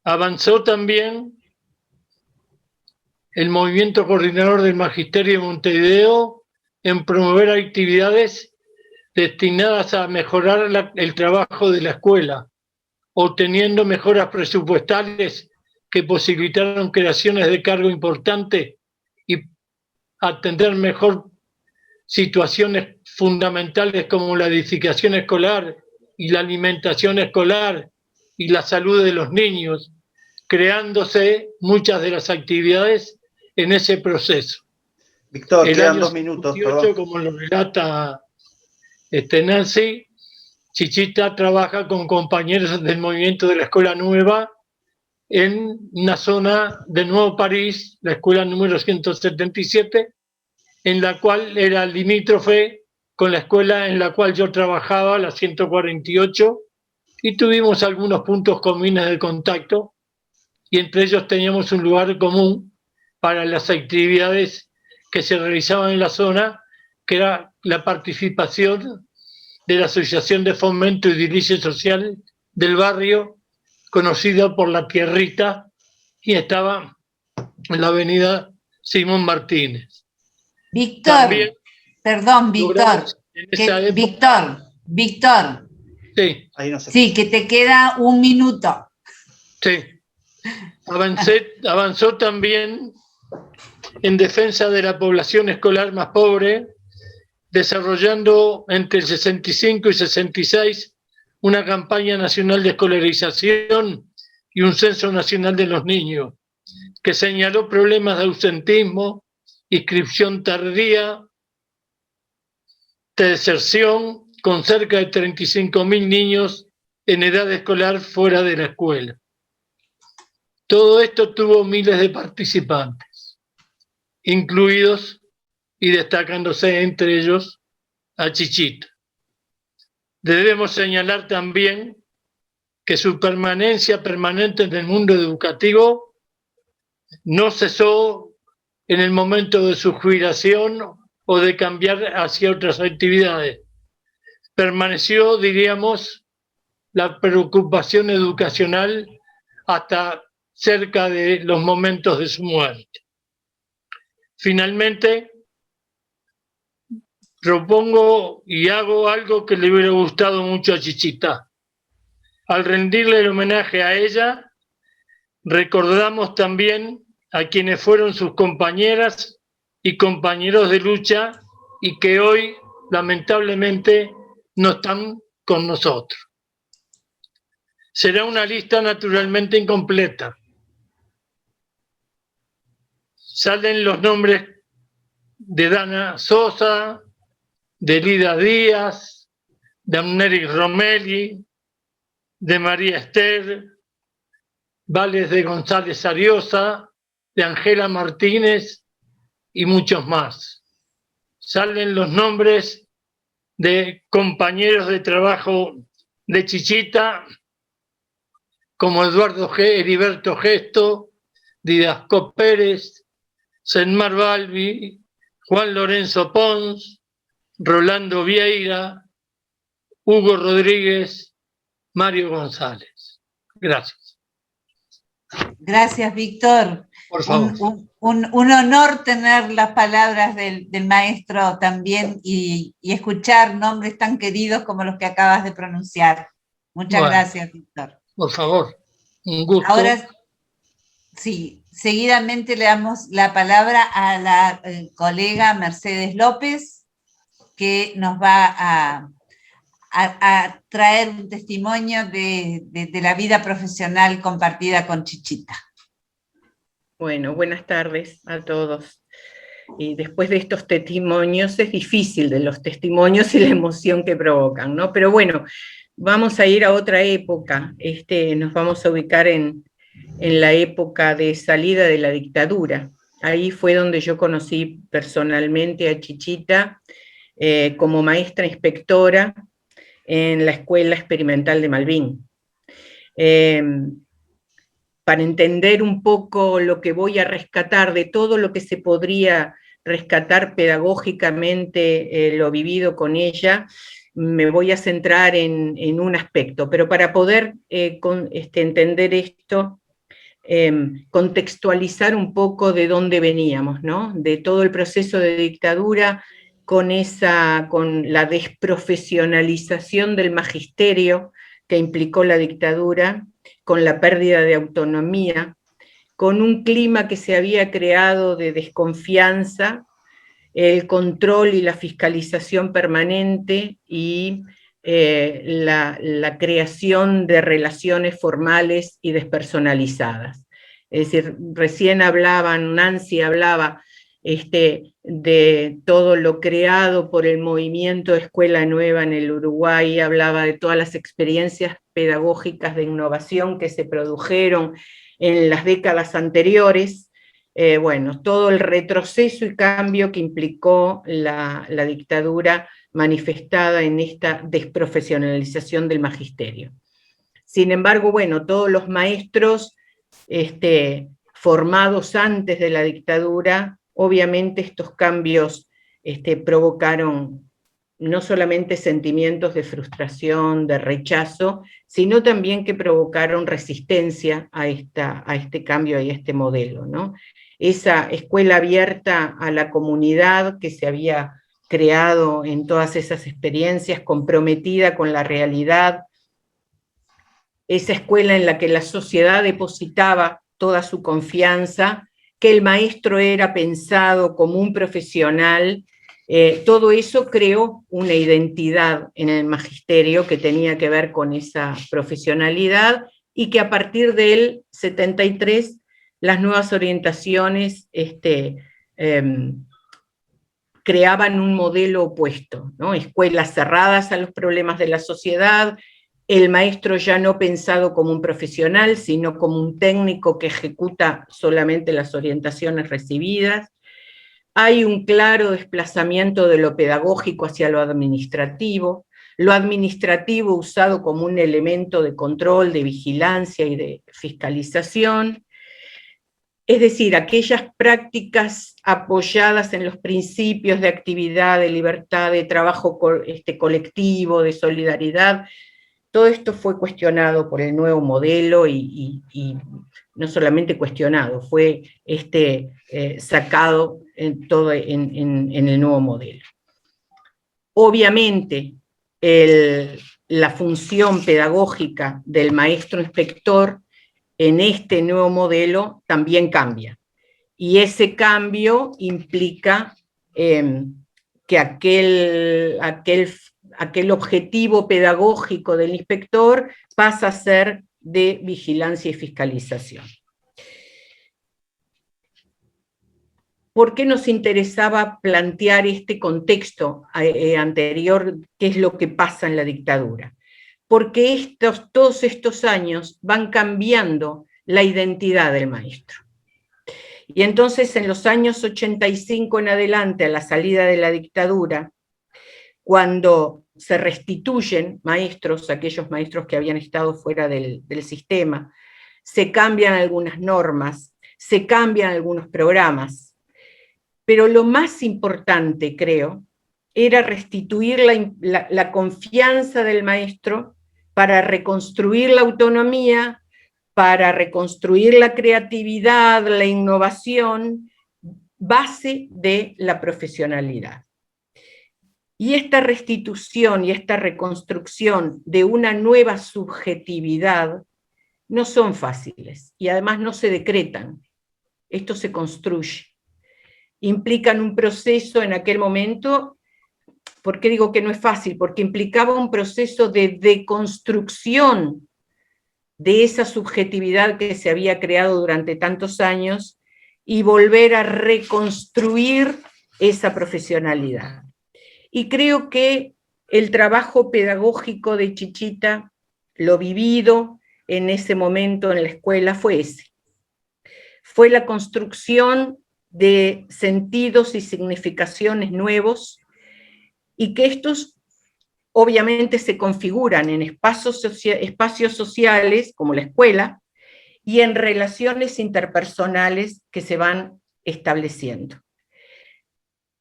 Avanzó también el movimiento coordinador del Magisterio de Montevideo en promover actividades destinadas a mejorar el trabajo de la escuela, obteniendo mejoras presupuestales que posibilitaron creaciones de cargo importantes y atender mejor situaciones fundamentales como la edificación escolar y la alimentación escolar y la salud de los niños, creándose muchas de las actividades en ese proceso. Víctor, quedan 2 minutos. 18, como lo relata Nancy, Chichita trabaja con compañeros del movimiento de la Escuela Nueva en una zona de Nuevo París, la escuela número 177, en la cual era limítrofe con la escuela en la cual yo trabajaba, la 148, y tuvimos algunos puntos comunes de contacto, y entre ellos teníamos un lugar común para las actividades que se realizaban en la zona, que era la participación de la Asociación de Fomento y Edilicio Social del barrio, conocida por La Tierrita, y estaba en la avenida Simón Martínez. Víctor, También, perdón, Víctor. Víctor. Sí. Ahí no se Sí, que te queda 1 minuto. Sí. Avanzó también en defensa de la población escolar más pobre, desarrollando entre el 65 y 66 una campaña nacional de escolarización y un censo nacional de los niños, que señaló problemas de ausentismo, inscripción tardía, deserción con cerca de 35.000 niños en edad escolar fuera de la escuela. Todo esto tuvo miles de participantes, incluidos y destacándose entre ellos a Chichita. Debemos señalar también que su permanencia permanente en el mundo educativo no cesó en el momento de su jubilación o de cambiar hacia otras actividades. Permaneció, diríamos, la preocupación educacional hasta cerca de los momentos de su muerte. Finalmente, propongo y hago algo que le hubiera gustado mucho a Chichita. Al rendirle el homenaje a ella, recordamos también a quienes fueron sus compañeras y compañeros de lucha y que hoy, lamentablemente, no están con nosotros. Será una lista naturalmente incompleta. Salen los nombres de Dana Sosa, de Lida Díaz, de Amneris Romelli, de María Esther, Vales de González Ariosa, de Angela Martínez y muchos más. Salen los nombres de compañeros de trabajo de Chichita, como Eduardo Heriberto Gesto, Didasco Pérez, Senmar Balbi, Juan Lorenzo Pons, Rolando Vieira, Hugo Rodríguez, Mario González. Gracias. Gracias, Víctor. Por favor. Un honor tener las palabras del maestro también y escuchar nombres tan queridos como los que acabas de pronunciar. Muchas gracias, Víctor. Por favor, un gusto. Ahora, sí, seguidamente le damos la palabra a la colega Mercedes López, que nos va a traer un testimonio de la vida profesional compartida con Chichita. Bueno, buenas tardes a todos. Y después de estos testimonios, es difícil de los testimonios y la emoción que provocan, ¿no? Pero bueno, vamos a ir a otra época. Nos vamos a ubicar en la época de salida de la dictadura. Ahí fue donde yo conocí personalmente a Chichita como maestra inspectora en la Escuela Experimental de Malvín. Para entender un poco lo que voy a rescatar de todo lo que se podría rescatar pedagógicamente, lo vivido con ella, me voy a centrar en un aspecto, pero para poder entender esto, contextualizar un poco de dónde veníamos, ¿no? De todo el proceso de dictadura, con la desprofesionalización del magisterio que implicó la dictadura, con la pérdida de autonomía, con un clima que se había creado de desconfianza, el control y la fiscalización permanente y la creación de relaciones formales y despersonalizadas. Es decir, recién Nancy hablaba de todo lo creado por el movimiento Escuela Nueva en el Uruguay, hablaba de todas las experiencias pedagógicas de innovación que se produjeron en las décadas anteriores, bueno, todo el retroceso y cambio que implicó la dictadura manifestada en esta desprofesionalización del magisterio. Sin embargo, bueno, todos los maestros formados antes de la dictadura, obviamente estos cambios provocaron no solamente sentimientos de frustración, de rechazo, sino también que provocaron resistencia a este cambio y a este modelo, ¿no? Esa escuela abierta a la comunidad que se había creado en todas esas experiencias, comprometida con la realidad, esa escuela en la que la sociedad depositaba toda su confianza, que el maestro era pensado como un profesional, todo eso creó una identidad en el magisterio que tenía que ver con esa profesionalidad y que a partir del 73 las nuevas orientaciones creaban un modelo opuesto, ¿no? Escuelas cerradas a los problemas de la sociedad, el maestro ya no pensado como un profesional, sino como un técnico que ejecuta solamente las orientaciones recibidas. Hay un claro desplazamiento de lo pedagógico hacia lo administrativo usado como un elemento de control, de vigilancia y de fiscalización. Es decir, aquellas prácticas apoyadas en los principios de actividad, de libertad, de trabajo colectivo, de solidaridad, todo esto fue cuestionado por el nuevo modelo y no solamente cuestionado, fue sacado en el nuevo modelo. Obviamente, la función pedagógica del maestro inspector en este nuevo modelo también cambia. Y ese cambio implica que aquel objetivo pedagógico del inspector pasa a ser de vigilancia y fiscalización. ¿Por qué nos interesaba plantear este contexto anterior? ¿Qué es lo que pasa en la dictadura? Porque todos estos años van cambiando la identidad del maestro. Y entonces en los años 85 en adelante, a la salida de la dictadura, cuando se restituyen maestros, aquellos maestros que habían estado fuera del sistema, se cambian algunas normas, se cambian algunos programas, pero lo más importante, creo, era restituir la confianza del maestro para reconstruir la autonomía, para reconstruir la creatividad, la innovación, base de la profesionalidad. Y esta restitución y esta reconstrucción de una nueva subjetividad no son fáciles y además no se decretan, esto se construye. Implican un proceso en aquel momento. ¿Por qué digo que no es fácil? Porque implicaba un proceso de deconstrucción de esa subjetividad que se había creado durante tantos años y volver a reconstruir esa profesionalidad. Y creo que el trabajo pedagógico de Chichita, lo vivido en ese momento en la escuela, fue ese. Fue la construcción de sentidos y significaciones nuevos, y que estos obviamente se configuran en espacios sociales, como la escuela, y en relaciones interpersonales que se van estableciendo.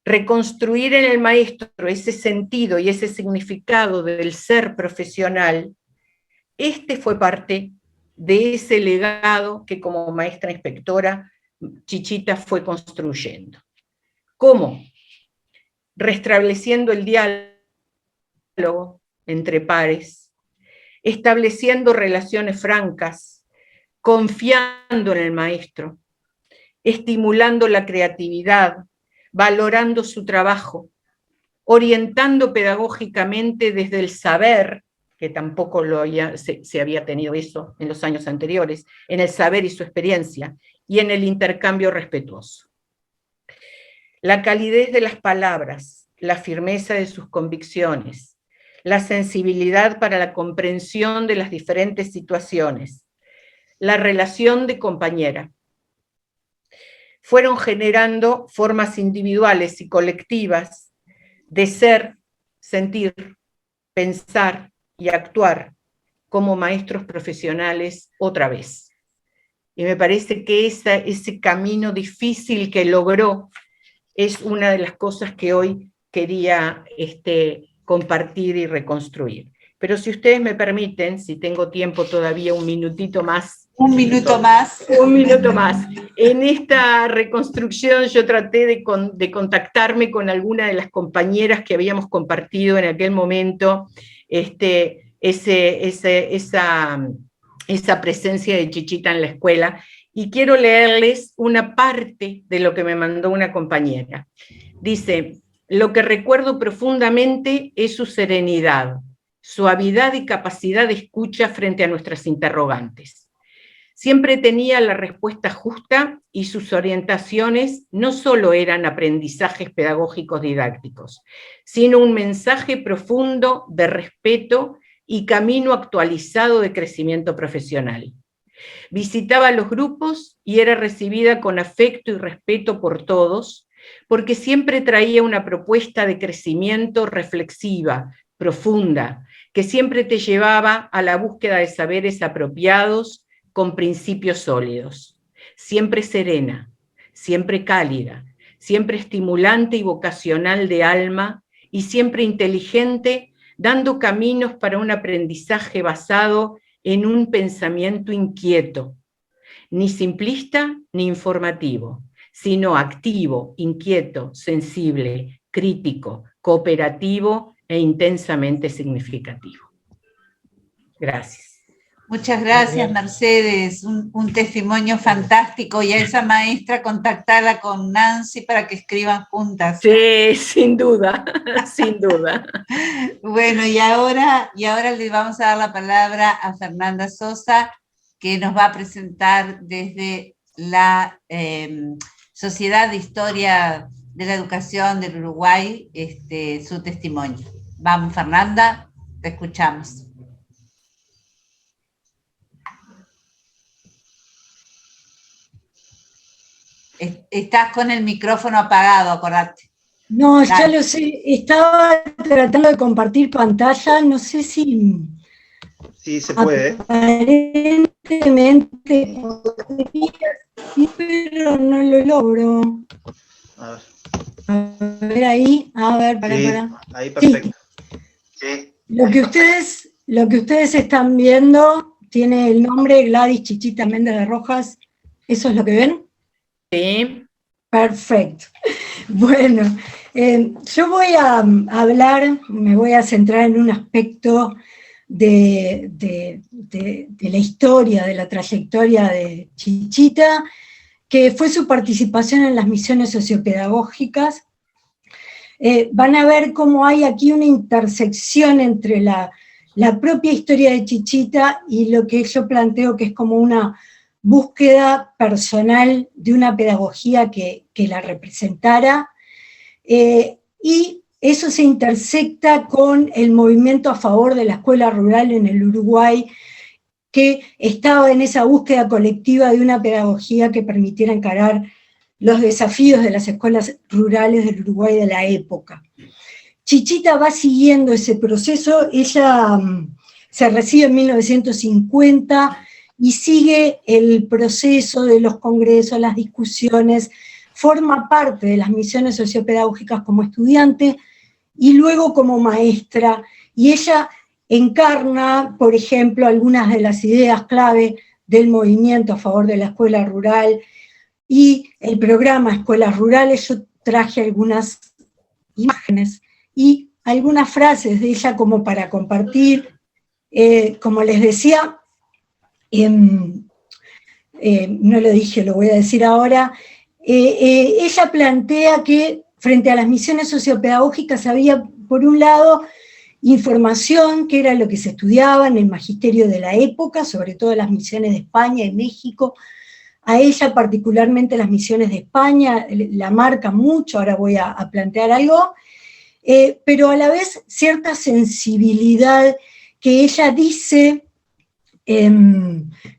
Reconstruir en el maestro ese sentido y ese significado del ser profesional, fue parte de ese legado que como maestra inspectora Chichita fue construyendo. ¿Cómo? Restableciendo el diálogo entre pares, estableciendo relaciones francas, confiando en el maestro, estimulando la creatividad, valorando su trabajo, orientando pedagógicamente desde el saber, que tampoco se había tenido eso en los años anteriores, en el saber y su experiencia, y en el intercambio respetuoso. La calidez de las palabras, la firmeza de sus convicciones, la sensibilidad para la comprensión de las diferentes situaciones, la relación de compañera, fueron generando formas individuales y colectivas de ser, sentir, pensar y actuar como maestros profesionales otra vez. Y me parece que ese camino difícil que logró es una de las cosas que hoy quería compartir y reconstruir. Pero si ustedes me permiten, si tengo tiempo todavía, un minutito más. Un minuto más. Un minuto más. En esta reconstrucción yo traté de contactarme con alguna de las compañeras que habíamos compartido en aquel momento esa presencia de Chichita en la escuela, y quiero leerles una parte de lo que me mandó una compañera. Dice: lo que recuerdo profundamente es su serenidad, suavidad y capacidad de escucha frente a nuestras interrogantes. Siempre tenía la respuesta justa y sus orientaciones no solo eran aprendizajes pedagógicos didácticos, sino un mensaje profundo de respeto y camino actualizado de crecimiento profesional. Visitaba los grupos y era recibida con afecto y respeto por todos, porque siempre traía una propuesta de crecimiento reflexiva, profunda, que siempre te llevaba a la búsqueda de saberes apropiados con principios sólidos. Siempre serena, siempre cálida, siempre estimulante y vocacional de alma, y siempre inteligente, dando caminos para un aprendizaje basado en un pensamiento inquieto, ni simplista ni informativo, sino activo, inquieto, sensible, crítico, cooperativo e intensamente significativo. Gracias. Muchas gracias, Mercedes, un testimonio fantástico, y a esa maestra contactarla con Nancy para que escriban juntas. Sí, sin duda, sin duda. Bueno, y ahora le vamos a dar la palabra a Fernanda Sosa, que nos va a presentar desde la Sociedad de Historia de la Educación del Uruguay su testimonio. Vamos, Fernanda, te escuchamos. Estás con el micrófono apagado, acordate. No, ya lo sé, estaba tratando de compartir pantalla, no sé si... Sí, se puede. Aparentemente, sí, pero no lo logro. A ver ahí, para. Ahí perfecto. Sí. Lo que ustedes están viendo tiene el nombre Gladys Chichita Méndez de Rojas, ¿eso es lo que ven? Sí. Perfecto. Bueno, yo voy a hablar, me voy a centrar en un aspecto de la historia, de la trayectoria de Chichita, que fue su participación en las misiones sociopedagógicas. Van a ver cómo hay aquí una intersección entre la propia historia de Chichita y lo que yo planteo que es como una búsqueda personal de una pedagogía que la representara, y eso se intersecta con el movimiento a favor de la escuela rural en el Uruguay, que estaba en esa búsqueda colectiva de una pedagogía que permitiera encarar los desafíos de las escuelas rurales del Uruguay de la época. Chichita va siguiendo ese proceso, ella se recibe en 1950, y sigue el proceso de los congresos, las discusiones, forma parte de las misiones sociopedagógicas como estudiante y luego como maestra, y ella encarna, por ejemplo, algunas de las ideas clave del movimiento a favor de la escuela rural y el programa Escuelas Rurales. Yo traje algunas imágenes y algunas frases de ella como para compartir. Como les decía, no lo dije, lo voy a decir ahora, ella plantea que frente a las misiones sociopedagógicas había, por un lado, información, que era lo que se estudiaba en el magisterio de la época, sobre todo las misiones de España y México. A ella particularmente las misiones de España la marcan mucho, ahora voy a plantear algo, pero a la vez cierta sensibilidad que ella dice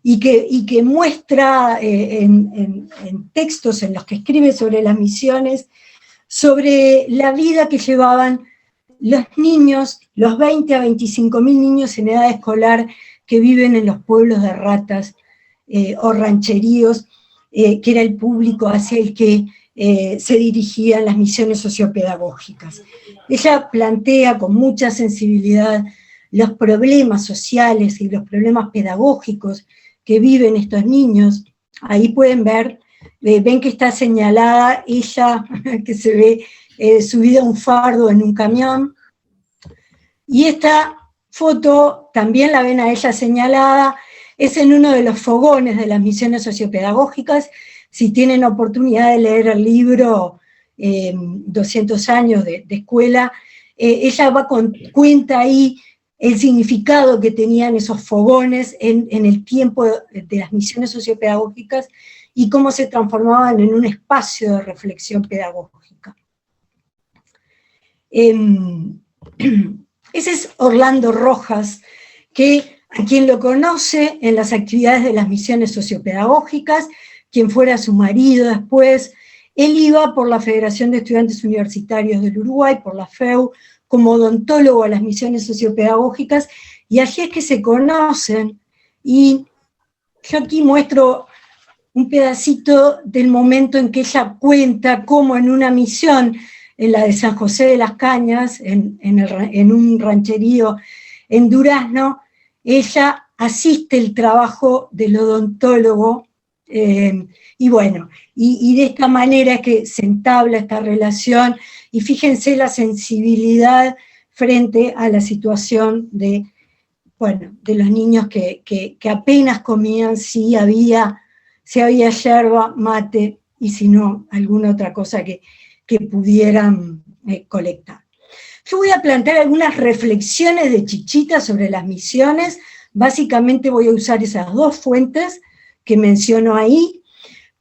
y que muestra en textos en los que escribe sobre las misiones, sobre la vida que llevaban los niños, los 20 a 25 mil niños en edad escolar que viven en los pueblos de ratas o rancheríos, que era el público hacia el que se dirigían las misiones sociopedagógicas. Ella plantea con mucha sensibilidad los problemas sociales y los problemas pedagógicos que viven estos niños. Ahí pueden ver, ven que está señalada ella, que se ve subida a un fardo en un camión, y esta foto también la ven a ella señalada, es en uno de los fogones de las misiones sociopedagógicas. Si tienen oportunidad de leer el libro 200 años de escuela, ella cuenta ahí el significado que tenían esos fogones en el tiempo de las misiones sociopedagógicas y cómo se transformaban en un espacio de reflexión pedagógica. Ese es Orlando Rojas, que a quien lo conoce en las actividades de las misiones sociopedagógicas, quien fuera su marido después, él iba por la Federación de Estudiantes Universitarios del Uruguay, por la FEU, como odontólogo a las misiones sociopedagógicas, y allí es que se conocen, y yo aquí muestro un pedacito del momento en que ella cuenta cómo en una misión, en la de San José de las Cañas, en un rancherío en Durazno, ella asiste el trabajo del odontólogo, y bueno, y de esta manera es que se entabla esta relación, y fíjense la sensibilidad frente a la situación de los niños que apenas comían si había yerba, mate, y si no, alguna otra cosa que pudieran colectar. Yo voy a plantear algunas reflexiones de Chichita sobre las misiones, básicamente voy a usar esas dos fuentes que menciono ahí,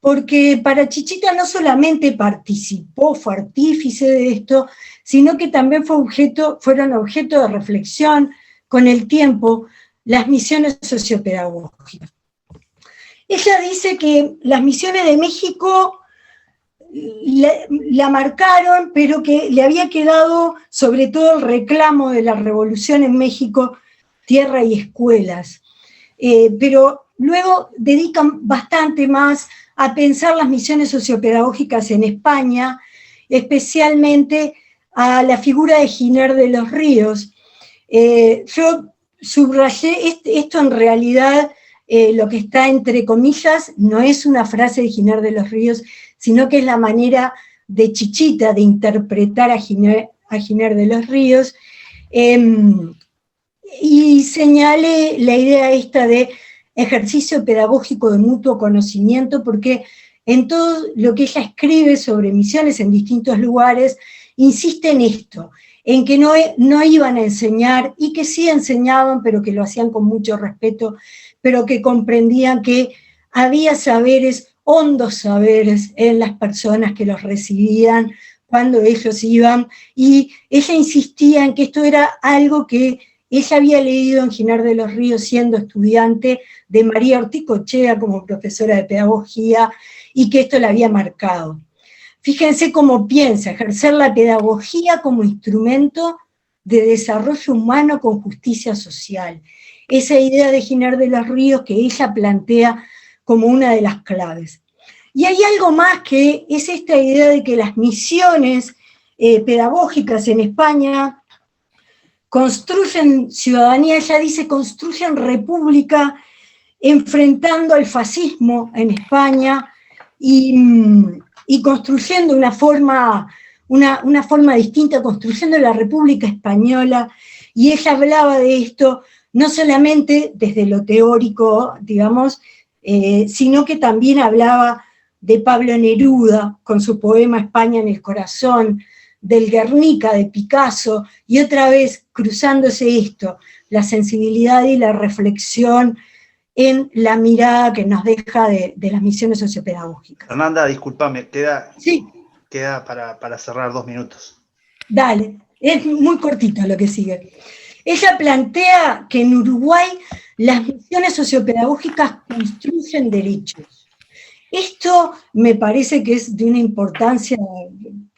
porque para Chichita no solamente participó, fue artífice de esto, sino que también fueron objeto de reflexión con el tiempo las misiones sociopedagógicas. Ella dice que las misiones de México la marcaron, pero que le había quedado sobre todo el reclamo de la revolución en México, tierra y escuelas. Pero luego dedican bastante más a pensar las misiones sociopedagógicas en España, especialmente a la figura de Giner de los Ríos. Yo subrayé, esto en realidad, lo que está entre comillas, no es una frase de Giner de los Ríos, sino que es la manera de Chichita de interpretar a Giner de los Ríos, y señale la idea esta de ejercicio pedagógico de mutuo conocimiento, porque en todo lo que ella escribe sobre misiones en distintos lugares, insiste en esto, en que no iban a enseñar, y que sí enseñaban, pero que lo hacían con mucho respeto, pero que comprendían que había saberes, hondos saberes en las personas que los recibían cuando ellos iban, y ella insistía en que esto era algo que ella había leído en Giner de los Ríos siendo estudiante de María Orticochea como profesora de pedagogía, y que esto la había marcado. Fíjense cómo piensa, ejercer la pedagogía como instrumento de desarrollo humano con justicia social. Esa idea de Giner de los Ríos que ella plantea como una de las claves. Y hay algo más, que es esta idea de que las misiones pedagógicas en España construyen ciudadanía, ella dice, construyen república enfrentando al fascismo en España y construyendo una forma distinta, construyendo la República Española, y ella hablaba de esto no solamente desde lo teórico, digamos, sino que también hablaba de Pablo Neruda, con su poema España en el corazón, del Guernica de Picasso, y otra vez cruzándose esto, la sensibilidad y la reflexión en la mirada que nos deja de las misiones sociopedagógicas. Fernanda, discúlpame, sí, queda para cerrar 2 minutos. Dale, es muy cortito lo que sigue. Ella plantea que en Uruguay las misiones sociopedagógicas construyen derechos. Esto me parece que es de una importancia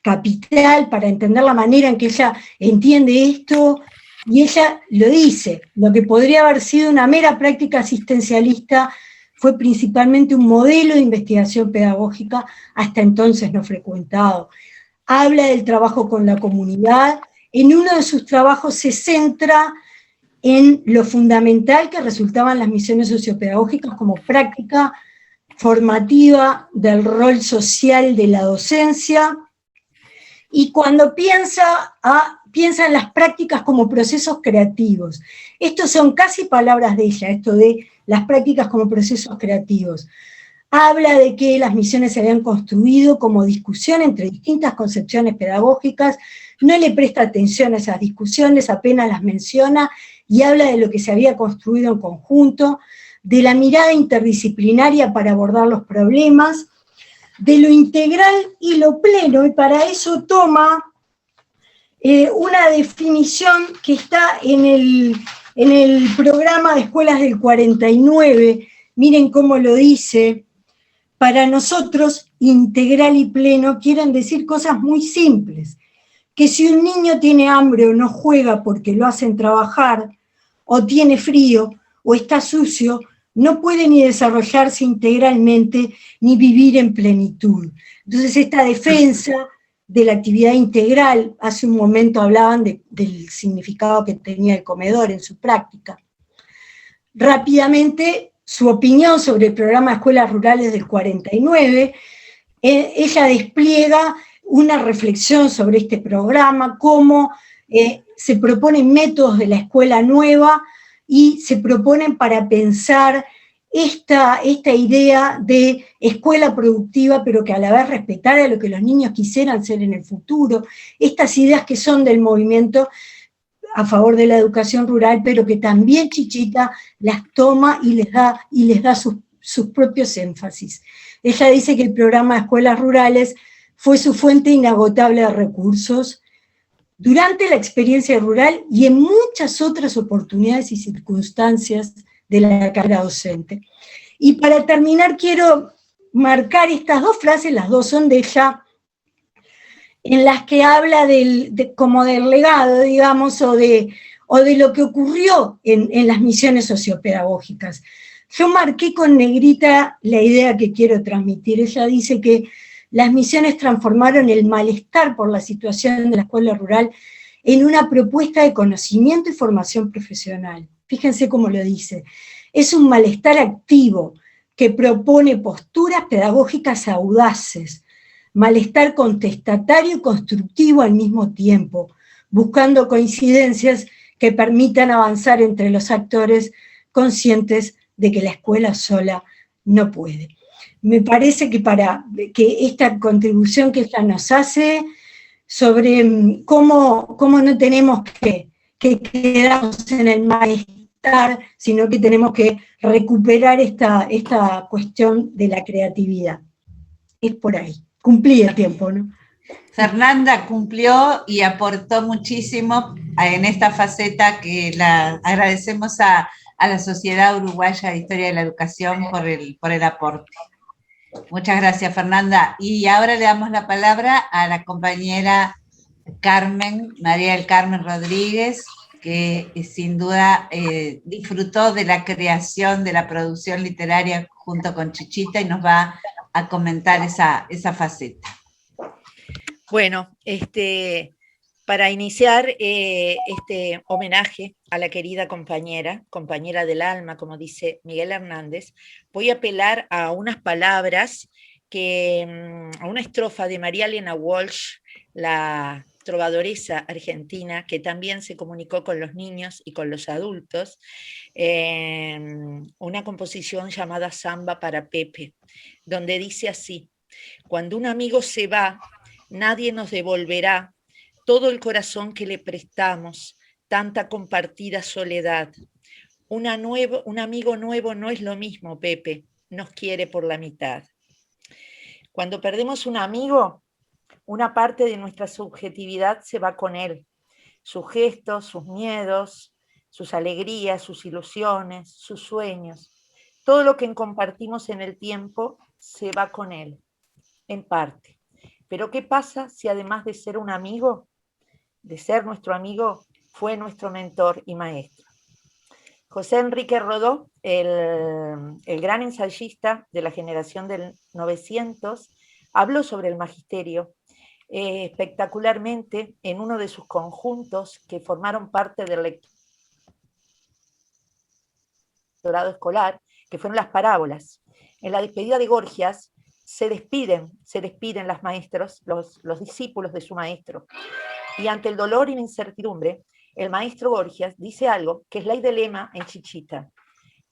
capital para entender la manera en que ella entiende esto, y ella lo dice, lo que podría haber sido una mera práctica asistencialista fue principalmente un modelo de investigación pedagógica hasta entonces no frecuentado. Habla del trabajo con la comunidad, en uno de sus trabajos se centra en lo fundamental que resultaban las misiones sociopedagógicas como práctica formativa del rol social de la docencia, y cuando piensa en las prácticas como procesos creativos. Estos son casi palabras de ella, esto de las prácticas como procesos creativos. Habla de que las misiones se habían construido como discusión entre distintas concepciones pedagógicas, no le presta atención a esas discusiones, apenas las menciona, y habla de lo que se había construido en conjunto, de la mirada interdisciplinaria para abordar los problemas, de lo integral y lo pleno, y para eso toma una definición que está en el programa de escuelas del 49, miren cómo lo dice. Para nosotros, integral y pleno quieren decir cosas muy simples, que si un niño tiene hambre o no juega porque lo hacen trabajar, o tiene frío, o está sucio, no puede ni desarrollarse integralmente, ni vivir en plenitud. Entonces esta defensa de la actividad integral, hace un momento hablaban del significado que tenía el comedor en su práctica. Rápidamente, su opinión sobre el programa de escuelas rurales del 49, ella despliega una reflexión sobre este programa, cómo se proponen métodos de la escuela nueva y se proponen para pensar esta idea de escuela productiva, pero que a la vez respetara lo que los niños quisieran ser en el futuro, estas ideas que son del movimiento a favor de la educación rural, pero que también Chichita las toma y les da sus propios énfasis. Ella dice que el programa de escuelas rurales fue su fuente inagotable de recursos durante la experiencia rural y en muchas otras oportunidades y circunstancias de la carrera docente. Y para terminar quiero marcar estas dos frases, las dos son de ella, en las que habla como del legado, digamos, o de lo que ocurrió en las misiones sociopedagógicas. Yo marqué con negrita la idea que quiero transmitir. Ella dice que las misiones transformaron el malestar por la situación de la escuela rural en una propuesta de conocimiento y formación profesional. Fíjense cómo lo dice. Es un malestar activo que propone posturas pedagógicas audaces, malestar contestatario y constructivo al mismo tiempo, buscando coincidencias que permitan avanzar entre los actores conscientes de que la escuela sola no puede. Me parece que para que esta contribución que ella nos hace sobre cómo no tenemos que quedarnos en el malestar, sino que tenemos que recuperar esta cuestión de la creatividad. Es por ahí. Cumplí el tiempo, ¿no? Fernanda cumplió y aportó muchísimo en esta faceta que la agradecemos a la Sociedad Uruguaya de Historia de la Educación por el aporte. Muchas gracias, Fernanda. Y ahora le damos la palabra a la compañera María del Carmen Rodríguez, que sin duda disfrutó de la creación de la producción literaria junto con Chichita y nos va a comentar esa faceta. Bueno, para iniciar este homenaje a la querida compañera del alma, como dice Miguel Hernández, voy a apelar a unas palabras, a una estrofa de María Elena Walsh, la trovadoresa argentina, que también se comunicó con los niños y con los adultos, una composición llamada Samba para Pepe, donde dice así: cuando un amigo se va, nadie nos devolverá todo el corazón que le prestamos, tanta compartida soledad. Un amigo nuevo no es lo mismo, Pepe, nos quiere por la mitad. Cuando perdemos un amigo, una parte de nuestra subjetividad se va con él. Sus gestos, sus miedos, sus alegrías, sus ilusiones, sus sueños. Todo lo que compartimos en el tiempo se va con él, en parte. Pero ¿qué pasa si además de ser un amigo, de ser nuestro amigo, fue nuestro mentor y maestro? José Enrique Rodó, el gran ensayista de la generación del 900, habló sobre el magisterio espectacularmente en uno de sus conjuntos que formaron parte del lectorado escolar, que fueron las parábolas. En la despedida de Gorgias se despiden las maestros, los discípulos de su maestro, y ante el dolor y la incertidumbre, el maestro Gorgias dice algo que es ley de lema en Chichita.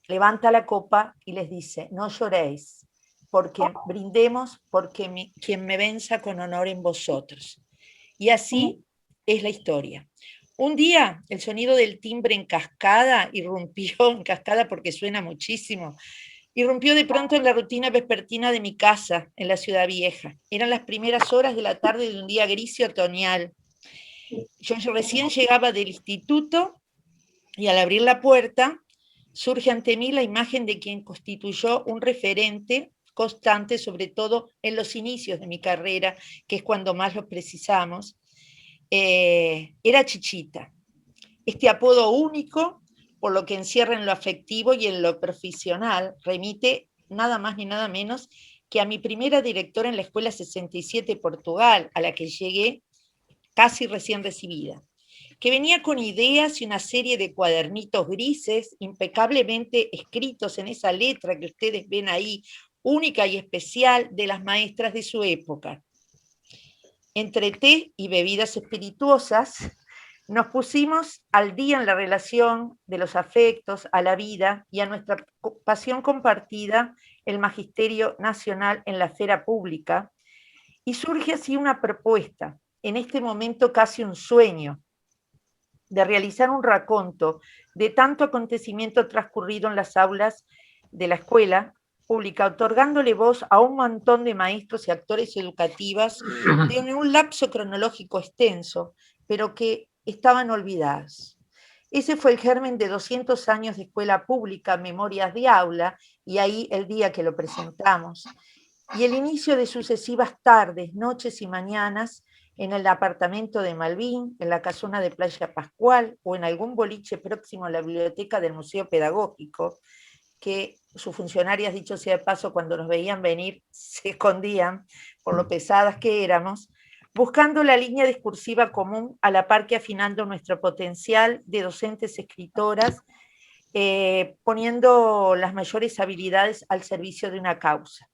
Levanta la copa y les dice: no lloréis, porque brindemos porque quien me venza con honor en vosotros. Y así es la historia. Un día el sonido del timbre en cascada irrumpió, en cascada porque suena muchísimo, irrumpió de pronto en la rutina vespertina de mi casa en la Ciudad Vieja. Eran las primeras horas de la tarde de un día gris y otoñal. Yo recién llegaba del instituto y al abrir la puerta surge ante mí la imagen de quien constituyó un referente constante, sobre todo en los inicios de mi carrera, que es cuando más lo precisamos. Era Chichita. Este apodo único, por lo que encierra en lo afectivo y en lo profesional, remite nada más ni nada menos que a mi primera directora en la Escuela 67 Portugal, a la que llegué casi recién recibida, que venía con ideas y una serie de cuadernitos grises impecablemente escritos en esa letra que ustedes ven ahí, única y especial de las maestras de su época. Entre té y bebidas espirituosas, nos pusimos al día en la relación de los afectos, a la vida y a nuestra pasión compartida, el magisterio nacional en la esfera pública, y surge así una propuesta, en este momento casi un sueño, de realizar un raconto de tanto acontecimiento transcurrido en las aulas de la escuela pública, otorgándole voz a un montón de maestros y actores educativos de un lapso cronológico extenso, pero que estaban olvidados. Ese fue el germen de 200 años de escuela pública, Memorias de Aula, y ahí el día que lo presentamos, y el inicio de sucesivas tardes, noches y mañanas en el apartamento de Malvin, en la casona de Playa Pascual, o en algún boliche próximo a la biblioteca del Museo Pedagógico, que sus funcionarias, dicho sea de paso, cuando nos veían venir, se escondían por lo pesadas que éramos, buscando la línea discursiva común a la par que afinando nuestro potencial de docentes escritoras, poniendo las mayores habilidades al servicio de una causa.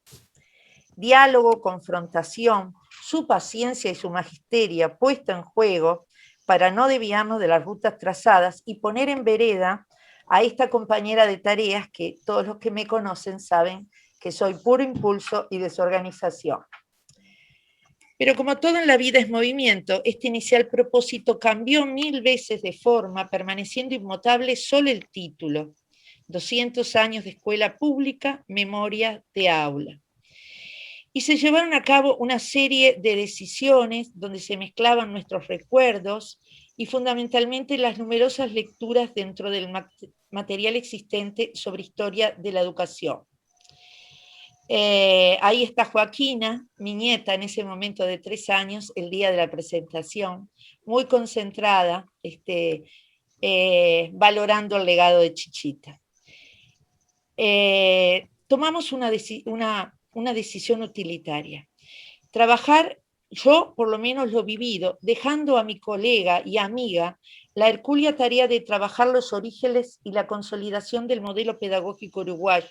Diálogo, confrontación, su paciencia y su magisterio puesto en juego para no desviarnos de las rutas trazadas y poner en vereda a esta compañera de tareas que todos los que me conocen saben que soy puro impulso y desorganización. Pero como todo en la vida es movimiento, este inicial propósito cambió 1000 veces de forma, permaneciendo inmutable solo el título: 200 años de escuela pública, memoria de aula. Y se llevaron a cabo una serie de decisiones donde se mezclaban nuestros recuerdos y fundamentalmente las numerosas lecturas dentro del material existente sobre historia de la educación. Ahí está Joaquina, mi nieta en ese momento de 3 años, el día de la presentación, muy concentrada, valorando el legado de Chichita. Tomamos una decisión utilitaria. Trabajar, yo por lo menos lo he vivido, dejando a mi colega y amiga la hercúlea tarea de trabajar los orígenes y la consolidación del modelo pedagógico uruguayo.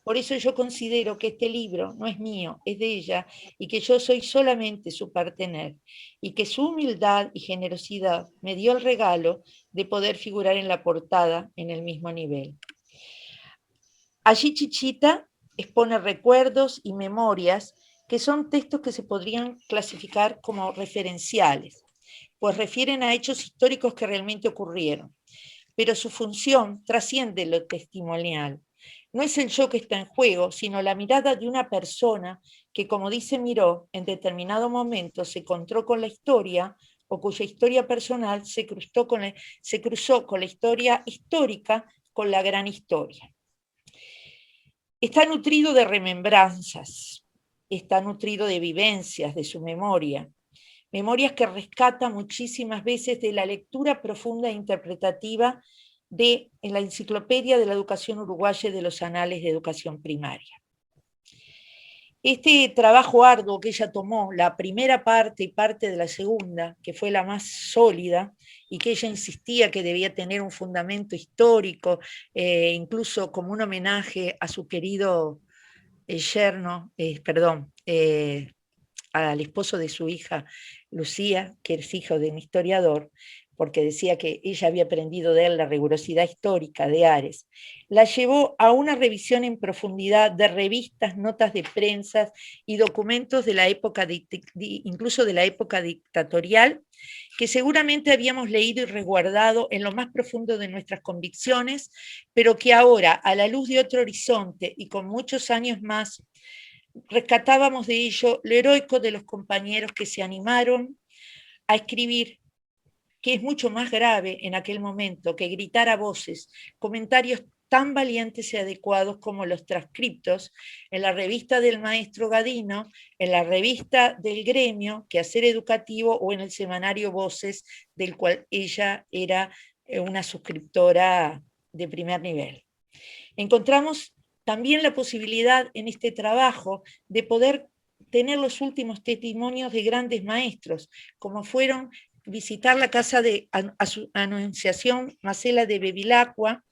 Por eso yo considero que este libro no es mío, es de ella, y que yo soy solamente su partener, y que su humildad y generosidad me dio el regalo de poder figurar en la portada en el mismo nivel. Allí Chichita expone recuerdos y memorias que son textos que se podrían clasificar como referenciales, pues refieren a hechos históricos que realmente ocurrieron, pero su función trasciende lo testimonial. No es el yo que está en juego, sino la mirada de una persona que, como dice Miró, en determinado momento se encontró con la historia o cuya historia personal se cruzó con la historia histórica, con la gran historia. Está nutrido de remembranzas, está nutrido de vivencias, de su memoria, memorias que rescata muchísimas veces de la lectura profunda e interpretativa en la Enciclopedia de la Educación Uruguaya de los Anales de Educación Primaria. Este trabajo arduo que ella tomó, la primera parte y parte de la segunda, que fue la más sólida, y que ella insistía que debía tener un fundamento histórico, incluso como un homenaje a su querido yerno, al esposo de su hija, Lucía, que es hijo de un historiador, porque decía que ella había aprendido de él la rigurosidad histórica de Ares, la llevó a una revisión en profundidad de revistas, notas de prensa y documentos de la época, incluso de la época dictatorial, que seguramente habíamos leído y resguardado en lo más profundo de nuestras convicciones, pero que ahora, a la luz de otro horizonte y con muchos años más, rescatábamos de ello lo heroico de los compañeros que se animaron a escribir, que es mucho más grave en aquel momento que gritar a voces comentarios tan valientes y adecuados como los transcriptos en la revista del maestro Gadino, en la revista del gremio, Quehacer Educativo, o en el semanario Voces, del cual ella era una suscriptora de primer nivel. Encontramos también la posibilidad en este trabajo de poder tener los últimos testimonios de grandes maestros, como fueron visitar la casa de Anunciación Macela de Bevilacqua,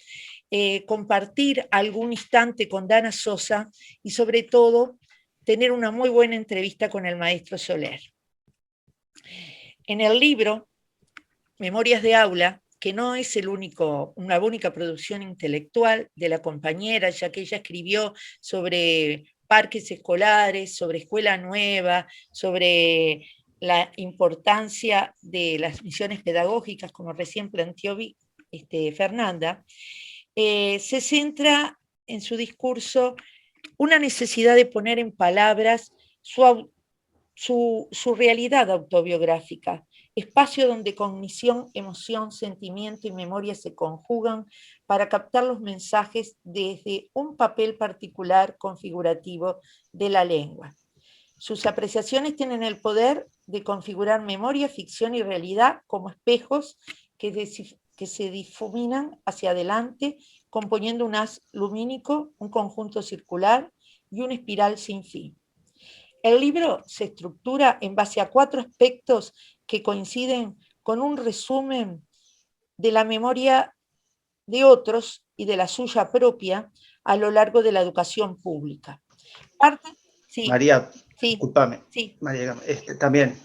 compartir algún instante con Dana Sosa y sobre todo tener una muy buena entrevista con el maestro Soler. En el libro Memorias de Aula, que no es una única producción intelectual de la compañera, ya que ella escribió sobre parques escolares, sobre escuela nueva, sobre la importancia de las misiones pedagógicas, como recién planteó Fernanda, se centra en su discurso una necesidad de poner en palabras su realidad autobiográfica, espacio donde cognición, emoción, sentimiento y memoria se conjugan para captar los mensajes desde un papel particular configurativo de la lengua. Sus apreciaciones tienen el poder de configurar memoria, ficción y realidad como espejos que se difuminan hacia adelante, componiendo un haz lumínico, un conjunto circular y una espiral sin fin. El libro se estructura en base a 4 aspectos que coinciden con un resumen de la memoria de otros y de la suya propia a lo largo de la educación pública. Sí, María, sí, discúlpame. Sí. María, también,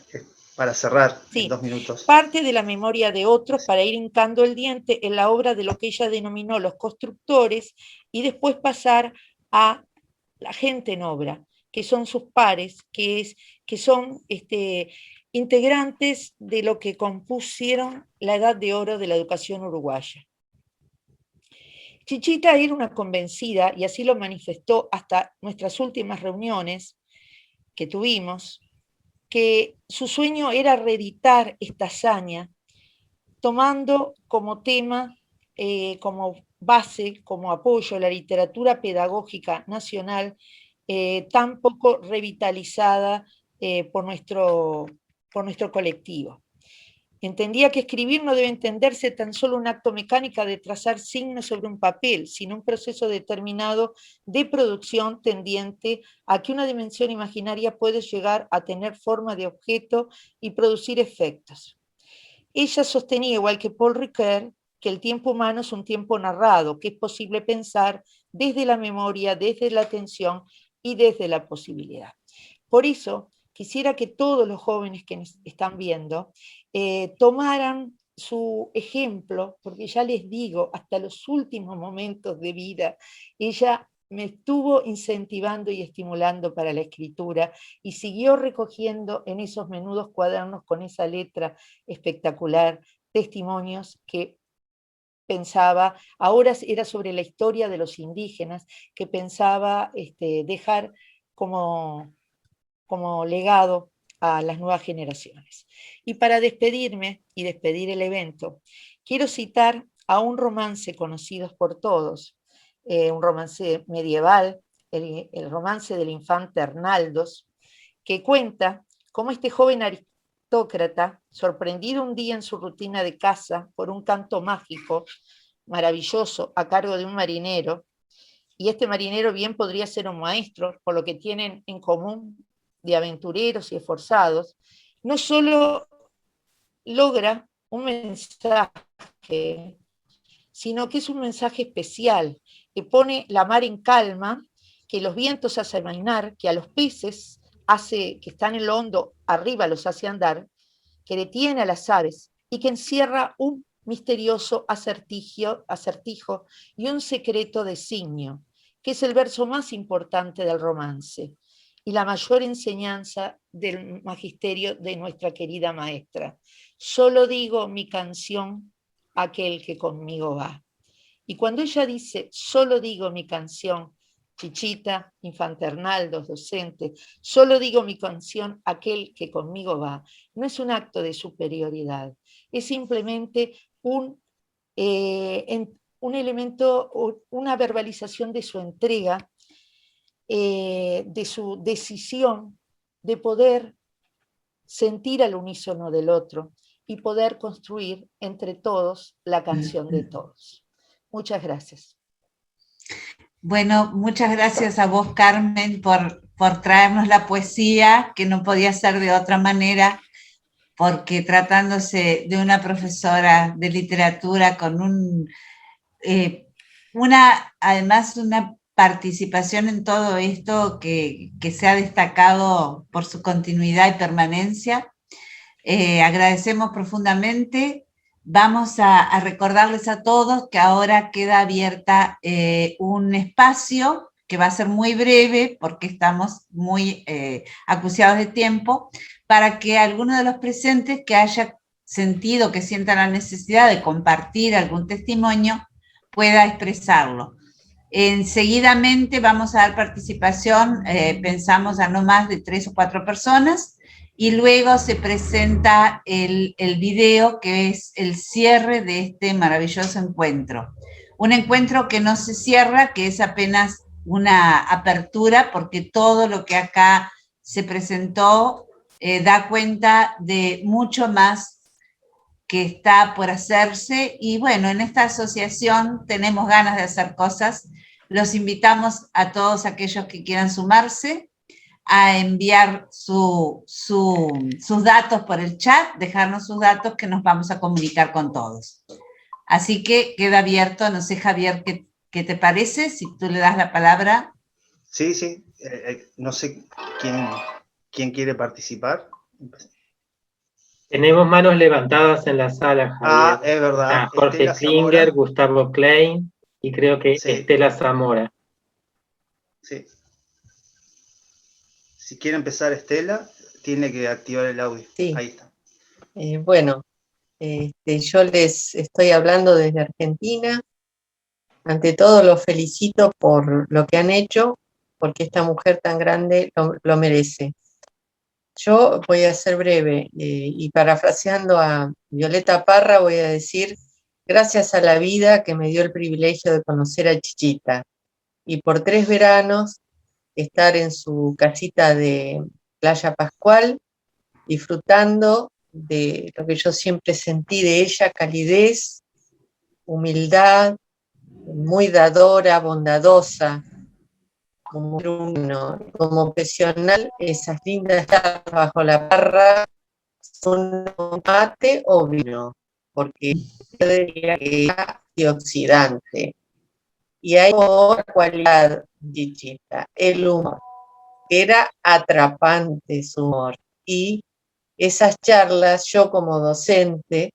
para cerrar en 2 minutos. Parte de la memoria de otros para ir hincando el diente en la obra de lo que ella denominó los constructores y después pasar a la gente en obra, que son sus pares, que son integrantes de lo que compusieron la edad de oro de la educación uruguaya. Chichita era una convencida, y así lo manifestó hasta nuestras últimas reuniones que tuvimos, que su sueño era reeditar esta hazaña, tomando como tema, como base, como apoyo, la literatura pedagógica nacional, tan poco revitalizada por nuestro colectivo. Entendía que escribir no debe entenderse tan solo un acto mecánico de trazar signos sobre un papel, sino un proceso determinado de producción tendiente a que una dimensión imaginaria puede llegar a tener forma de objeto y producir efectos. Ella sostenía, igual que Paul Ricoeur, que el tiempo humano es un tiempo narrado, que es posible pensar desde la memoria, desde la atención y desde la posibilidad. Por eso, quisiera que todos los jóvenes que nos están viendo tomaran su ejemplo, porque ya les digo, hasta los últimos momentos de vida, ella me estuvo incentivando y estimulando para la escritura y siguió recogiendo en esos menudos cuadernos con esa letra espectacular testimonios que pensaba, ahora era sobre la historia de los indígenas, que pensaba dejar como legado a las nuevas generaciones. Y para despedirme y despedir el evento, quiero citar a un romance conocido por todos, un romance medieval, el romance del infante Arnaldos, que cuenta cómo este joven aristócrata, sorprendido un día en su rutina de caza por un canto mágico maravilloso a cargo de un marinero, y este marinero bien podría ser un maestro, por lo que tienen en común de aventureros y esforzados, no solo logra un mensaje, sino que es un mensaje especial, que pone la mar en calma, que los vientos hacen amainar, que a los peces que están en lo hondo arriba los hace andar, que detiene a las aves, y que encierra un misterioso acertijo y un secreto designio, que es el verso más importante del romance y la mayor enseñanza del magisterio de nuestra querida maestra. Solo digo mi canción, aquel que conmigo va. Y cuando ella dice, solo digo mi canción, Chichita, Infante Arnaldo, docente, solo digo mi canción, aquel que conmigo va, no es un acto de superioridad, es simplemente un elemento, una verbalización de su entrega, de su decisión de poder sentir al unísono del otro y poder construir entre todos la canción de todos. Muchas gracias. Bueno, muchas gracias a vos, Carmen, por traernos la poesía, que no podía ser de otra manera, porque tratándose de una profesora de literatura con además una participación en todo esto que se ha destacado por su continuidad y permanencia, agradecemos profundamente. Vamos a recordarles a todos que ahora queda abierta un espacio que va a ser muy breve porque estamos muy acuciados de tiempo, para que alguno de los presentes que haya sentido, que sienta la necesidad de compartir algún testimonio, pueda expresarlo. Enseguidamente vamos a dar participación, pensamos a no más de 3 o 4 personas, y luego se presenta el video, que es el cierre de este maravilloso encuentro. Un encuentro que no se cierra, que es apenas una apertura, porque todo lo que acá se presentó da cuenta de mucho más que está por hacerse. Y bueno, en esta asociación tenemos ganas de hacer cosas. Los invitamos a todos aquellos que quieran sumarse a enviar sus datos por el chat, dejarnos sus datos, que nos vamos a comunicar con todos. Así que queda abierto. No sé, Javier, ¿qué te parece? Si tú le das la palabra. Sí, sí. No sé quién quiere participar. Tenemos manos levantadas en la sala, Javier. Ah, es verdad. Jorge Klinger, Gustavo Klein y creo que sí. Estela Zamora. Sí. Si quiere empezar Estela, tiene que activar el audio. Sí. Ahí está. Bueno, yo les estoy hablando desde Argentina. Ante todo los felicito por lo que han hecho, porque esta mujer tan grande lo merece. Yo voy a ser breve y parafraseando a Violeta Parra voy a decir: gracias a la vida que me dio el privilegio de conocer a Chichita y por 3 veranos estar en su casita de Playa Pascual, disfrutando de lo que yo siempre sentí de ella: calidez, humildad, muy dadora, bondadosa, como profesional, esas lindas tardes bajo la parra, un mate o vino, porque era antioxidante. Y hay otra cualidad, Chichita, el humor. Era atrapante su humor. Y esas charlas, yo como docente,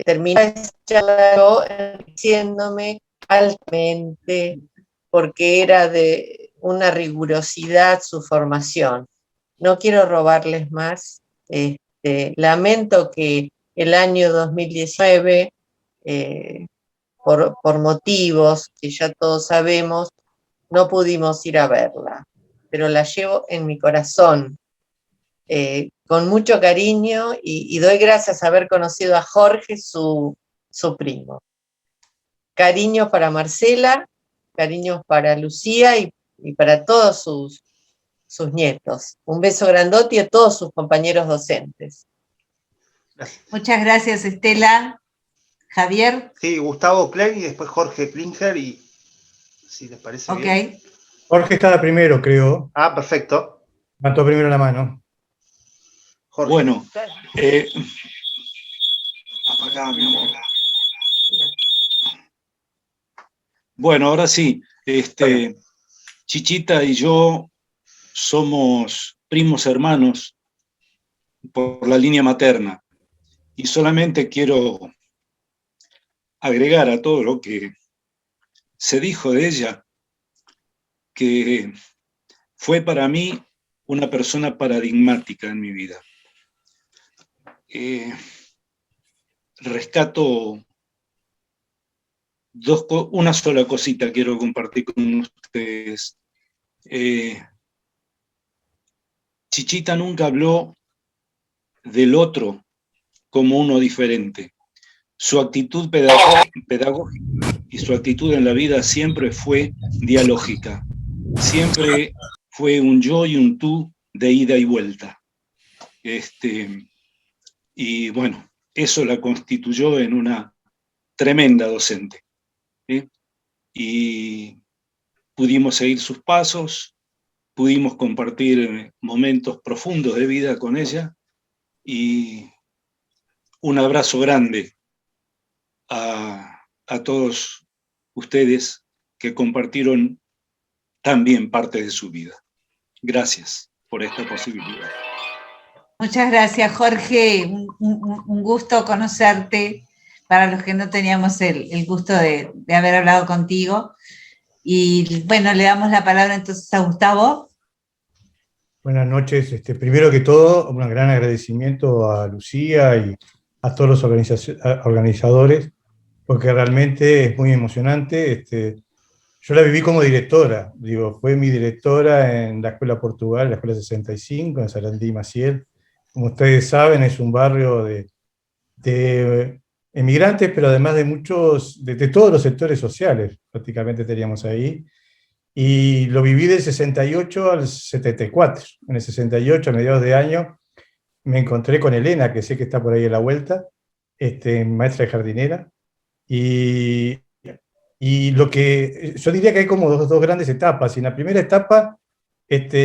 terminaba esa charla yo diciéndome altamente, porque era de una rigurosidad su formación. No quiero robarles más. Lamento que el año 2019, por motivos que ya todos sabemos, no pudimos ir a verla, pero la llevo en mi corazón, con mucho cariño, y doy gracias a haber conocido a Jorge, su primo. Cariños para Marcela, cariños para Lucía y para todos sus nietos. Un beso grandote y a todos sus compañeros docentes. Gracias. Muchas gracias, Estela. Javier. Sí, Gustavo Klein y después Jorge Klinger, y si les parece bien. Jorge estaba primero, creo. Ah, perfecto. Levantó primero la mano. Jorge. Bueno, apagá, mi amor. Bueno, ahora sí, Chichita y yo somos primos hermanos por la línea materna. Y solamente quiero agregar a todo lo que se dijo de ella, que fue para mí una persona paradigmática en mi vida. Rescato una sola cosita quiero compartir con ustedes. Chichita nunca habló del otro como uno diferente. Su actitud pedagógica y su actitud en la vida siempre fue dialógica. Siempre fue un yo y un tú de ida y vuelta. Y bueno, eso la constituyó en una tremenda docente, ¿sí? Y pudimos seguir sus pasos, pudimos compartir momentos profundos de vida con ella, y un abrazo grande a todos ustedes que compartieron también parte de su vida. Gracias por esta posibilidad. Muchas gracias, Jorge. Un gusto conocerte, para los que no teníamos el gusto de haber hablado contigo. Y bueno, le damos la palabra entonces a Gustavo. Buenas noches. Primero que todo, un gran agradecimiento a Lucía y a todos los organizadores, porque realmente es muy emocionante. Yo la viví como directora, fue mi directora en la Escuela Portugal, la Escuela 65, en Sarandí y Maciel. Como ustedes saben, es un barrio de emigrantes, pero además de muchos, de todos los sectores sociales, prácticamente teníamos ahí. Y lo viví del 68 al 74. En el 68, a mediados de año, me encontré con Elena, que sé que está por ahí a la vuelta, maestra de jardinera, y lo que yo diría que hay como dos grandes etapas. Y en la primera etapa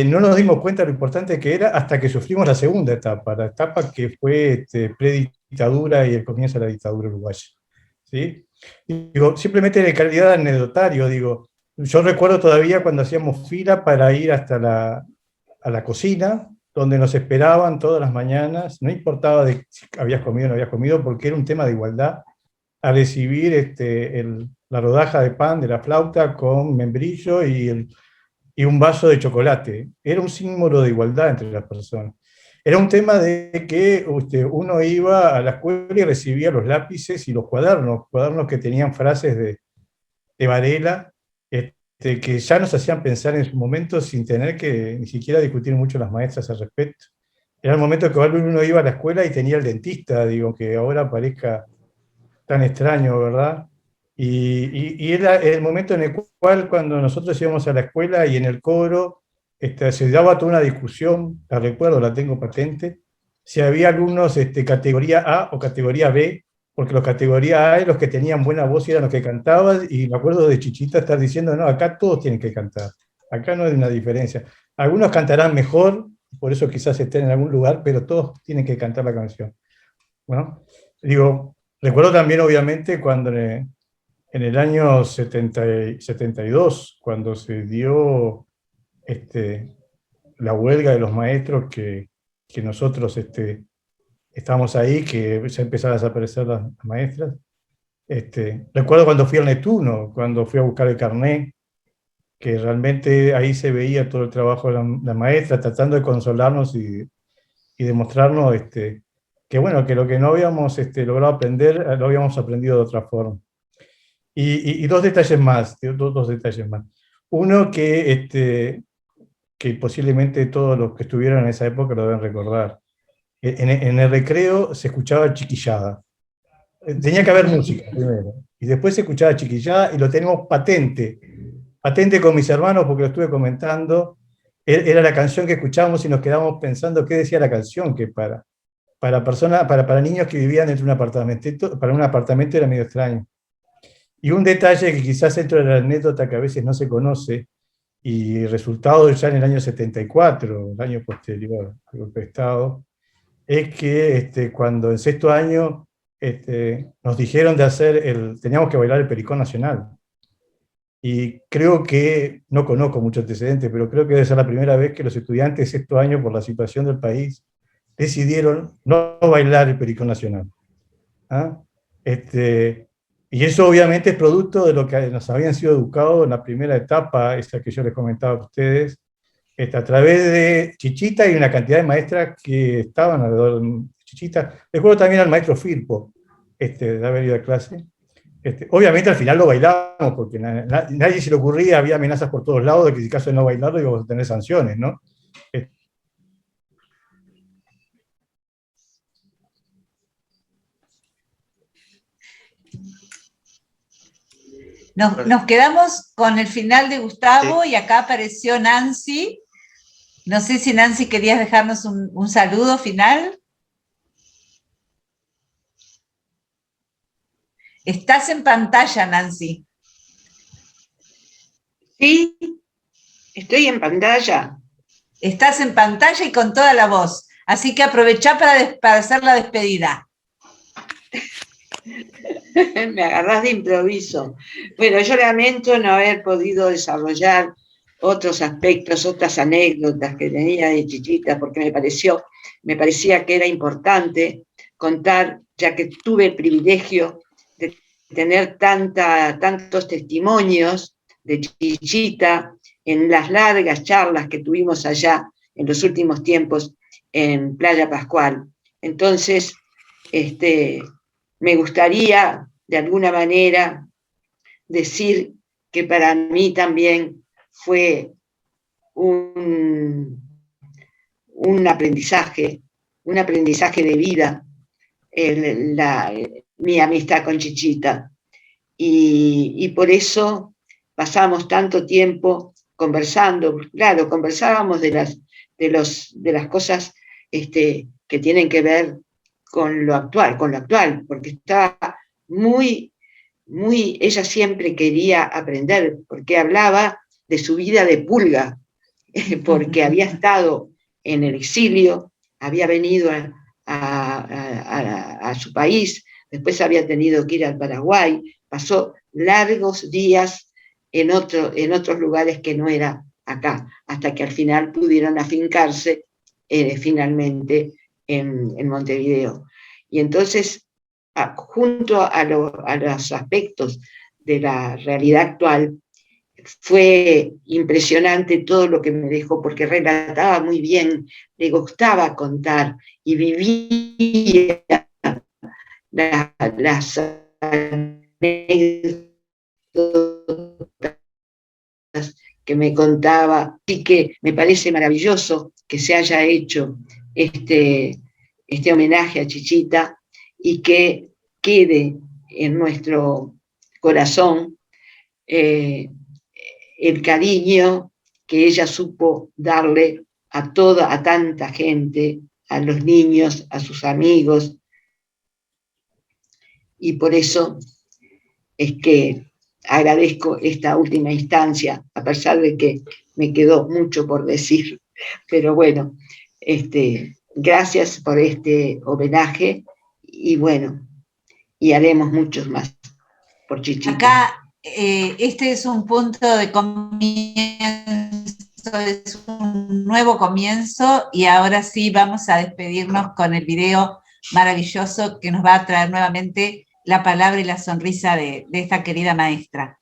no nos dimos cuenta de lo importante que era hasta que sufrimos la segunda etapa, la etapa que fue predictadura y el comienzo de la dictadura uruguaya, ¿sí? Simplemente de calidad de anecdotario, yo recuerdo todavía cuando hacíamos fila para ir hasta a la cocina, donde nos esperaban todas las mañanas, no importaba de si habías comido o no habías comido, porque era un tema de igualdad, a recibir la rodaja de pan de la flauta con membrillo y un vaso de chocolate. Era un símbolo de igualdad entre las personas. Era un tema de que uno iba a la escuela y recibía los lápices y los cuadernos que tenían frases de Varela, que ya nos hacían pensar en su momento sin tener que ni siquiera discutir mucho las maestras al respecto. Era el momento que uno iba a la escuela y tenía el dentista, que ahora parezca tan extraño, ¿verdad? Y era el momento en el cual, cuando nosotros íbamos a la escuela y en el coro se daba toda una discusión, la recuerdo, la tengo patente, si había alumnos categoría A o categoría B, porque los categoría A eran los que tenían buena voz y eran los que cantaban, y me acuerdo de Chichita estar diciendo, no, acá todos tienen que cantar, acá no hay una diferencia. Algunos cantarán mejor, por eso quizás estén en algún lugar, pero todos tienen que cantar la canción. Bueno, recuerdo también, obviamente, cuando en el año 72, cuando se dio la huelga de los maestros, que nosotros estábamos ahí, que ya empezaban a desaparecer las maestras. Recuerdo cuando fui al Neptuno, cuando fui a buscar el carnet, que realmente ahí se veía todo el trabajo de la maestra, tratando de consolarnos y demostrarnos que bueno, que lo que no habíamos logrado aprender, lo habíamos aprendido de otra forma. Y dos detalles más. Uno que posiblemente todos los que estuvieron en esa época lo deben recordar. En el recreo se escuchaba chiquillada. Tenía que haber música primero, y después se escuchaba chiquillada, y lo tenemos patente con mis hermanos, porque lo estuve comentando. Era la canción que escuchábamos y nos quedábamos pensando qué decía la canción, que para niños que vivían en un apartamento era medio extraño. Y un detalle que quizás dentro de la anécdota que a veces no se conoce, y resultado ya en el año 74, el año posterior al golpe de Estado, es que cuando en sexto año nos dijeron teníamos que bailar el Pericón Nacional. Y creo que, no conozco mucho antecedentes, pero creo que debe ser la primera vez que los estudiantes de sexto año, por la situación del país, decidieron no bailar el Pericón Nacional. ¿ah? Y eso obviamente es producto de lo que nos habían sido educados en la primera etapa, esa que yo les comentaba a ustedes, a través de Chichita y una cantidad de maestras que estaban alrededor de Chichita. Recuerdo también al maestro Firpo, de haber ido a clase. Obviamente al final lo bailamos, porque nadie se le ocurría, había amenazas por todos lados de que si caso de no bailarlo íbamos a tener sanciones, ¿no? Nos quedamos con el final de Gustavo, sí. Y acá apareció Nancy. No sé si Nancy querías dejarnos un saludo final. Estás en pantalla, Nancy. Sí, estoy en pantalla. Estás en pantalla y con toda la voz. Así que aprovechá para hacer la despedida. Me agarrás de improviso. Bueno, yo lamento no haber podido desarrollar otros aspectos, otras anécdotas que tenía de Chichita, porque me parecía que era importante contar, ya que tuve el privilegio de tener tantos testimonios de Chichita en las largas charlas que tuvimos allá en los últimos tiempos en Playa Pascual. Entonces, me gustaría, de alguna manera, decir que para mí también fue un aprendizaje de vida, mi amistad con Chichita. Y por eso pasamos tanto tiempo conversando. Claro, conversábamos de las cosas que tienen que ver con lo actual, porque estaba ella siempre quería aprender, porque hablaba de su vida de pulga, porque había estado en el exilio, había venido a su país, después había tenido que ir al Paraguay, pasó largos días en otros lugares que no era acá, hasta que al final pudieron afincarse finalmente en Montevideo. Y entonces, junto a los aspectos de la realidad actual, fue impresionante todo lo que me dejó, porque relataba muy bien, le gustaba contar y vivía las anécdotas que me contaba, y que me parece maravilloso que se haya hecho este homenaje a Chichita y que quede en nuestro corazón el cariño que ella supo darle a tanta gente, a los niños, a sus amigos, y por eso es que agradezco esta última instancia, a pesar de que me quedó mucho por decir, pero bueno, gracias por este homenaje, y bueno, y haremos muchos más por Chichita. Acá, este es un punto de comienzo, es un nuevo comienzo, y ahora sí vamos a despedirnos con el video maravilloso que nos va a traer nuevamente la palabra y la sonrisa de esta querida maestra.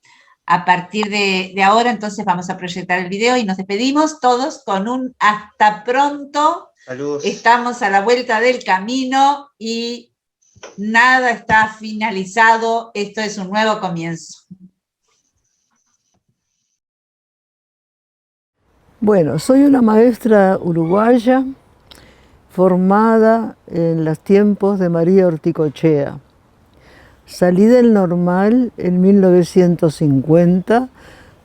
A partir de ahora, entonces, vamos a proyectar el video y nos despedimos todos con un hasta pronto. Saludos. Estamos a la vuelta del camino y nada está finalizado. Esto es un nuevo comienzo. Bueno, soy una maestra uruguaya formada en los tiempos de María Orticochea. Salí del Normal en 1950,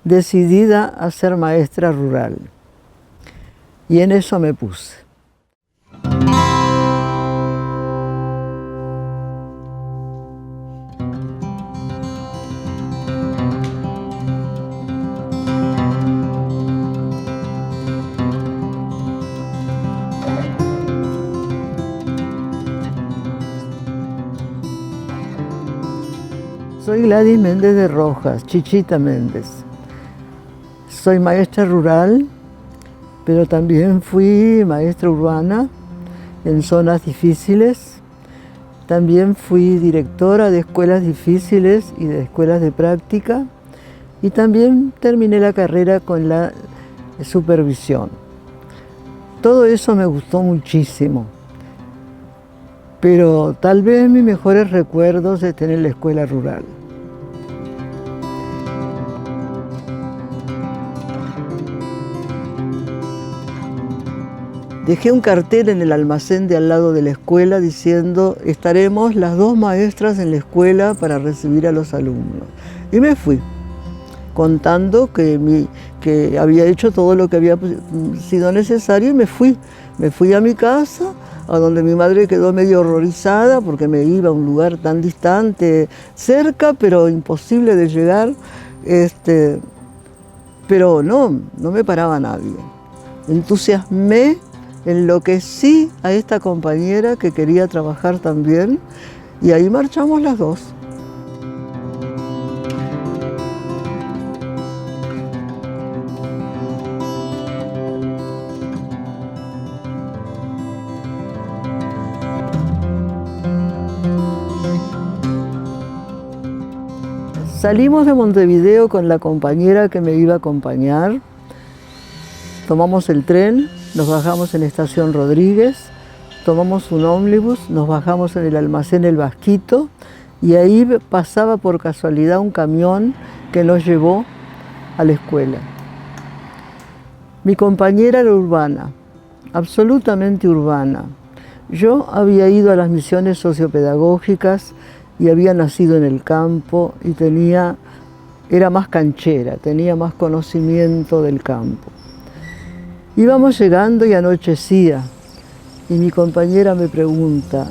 decidida a ser maestra rural. Y en eso me puse. Soy Gladys Méndez de Rojas, Chichita Méndez. Soy maestra rural, pero también fui maestra urbana en zonas difíciles. También fui directora de escuelas difíciles y de escuelas de práctica, y también terminé la carrera con la supervisión. Todo eso me gustó muchísimo, pero tal vez mis mejores recuerdos estén en la escuela rural. Dejé un cartel en el almacén de al lado de la escuela diciendo: estaremos las 2 maestras en la escuela para recibir a los alumnos. Y me fui, contando que había hecho todo lo que había sido necesario, y me fui. Me fui a mi casa, a donde mi madre quedó medio horrorizada porque me iba a un lugar tan distante, cerca, pero imposible de llegar. Pero no me paraba nadie. Entusiasmé, enloquecí a esta compañera que quería trabajar también, y ahí marchamos las 2. Salimos de Montevideo con la compañera que me iba a acompañar, tomamos el tren, nos bajamos en Estación Rodríguez, tomamos un ómnibus, nos bajamos en el almacén El Vasquito, y ahí pasaba por casualidad un camión que nos llevó a la escuela. Mi compañera era urbana, absolutamente urbana. Yo había ido a las misiones sociopedagógicas y había nacido en el campo y era más canchera, tenía más conocimiento del campo. Íbamos llegando y anochecía, y mi compañera me pregunta: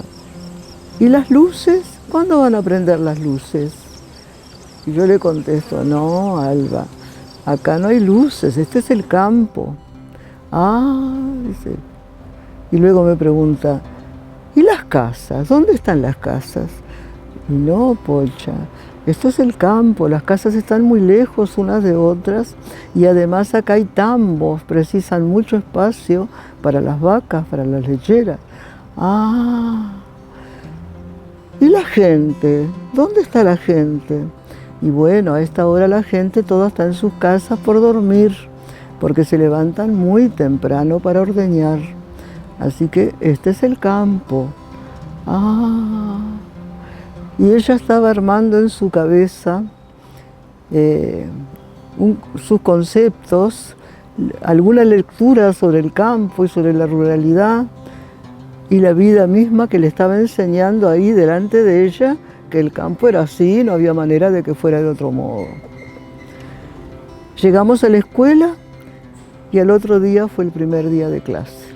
¿y las luces? ¿Cuándo van a prender las luces? Y yo le contesto: no, Alba, acá no hay luces, este es el campo. Ah, dice. Y luego me pregunta: ¿y las casas? ¿Dónde están las casas? Y no, Pocha, esto es el campo, las casas están muy lejos unas de otras, y además acá hay tambos, precisan mucho espacio para las vacas, para las lecheras. Ah, ¿y la gente? ¿Dónde está la gente? Y bueno, a esta hora la gente toda está en sus casas por dormir, porque se levantan muy temprano para ordeñar. Así que este es el campo. Ah. Y ella estaba armando en su cabeza sus conceptos, alguna lectura sobre el campo y sobre la ruralidad y la vida misma que le estaba enseñando ahí delante de ella, que el campo era así, no había manera de que fuera de otro modo. Llegamos a la escuela y al otro día fue el primer día de clase.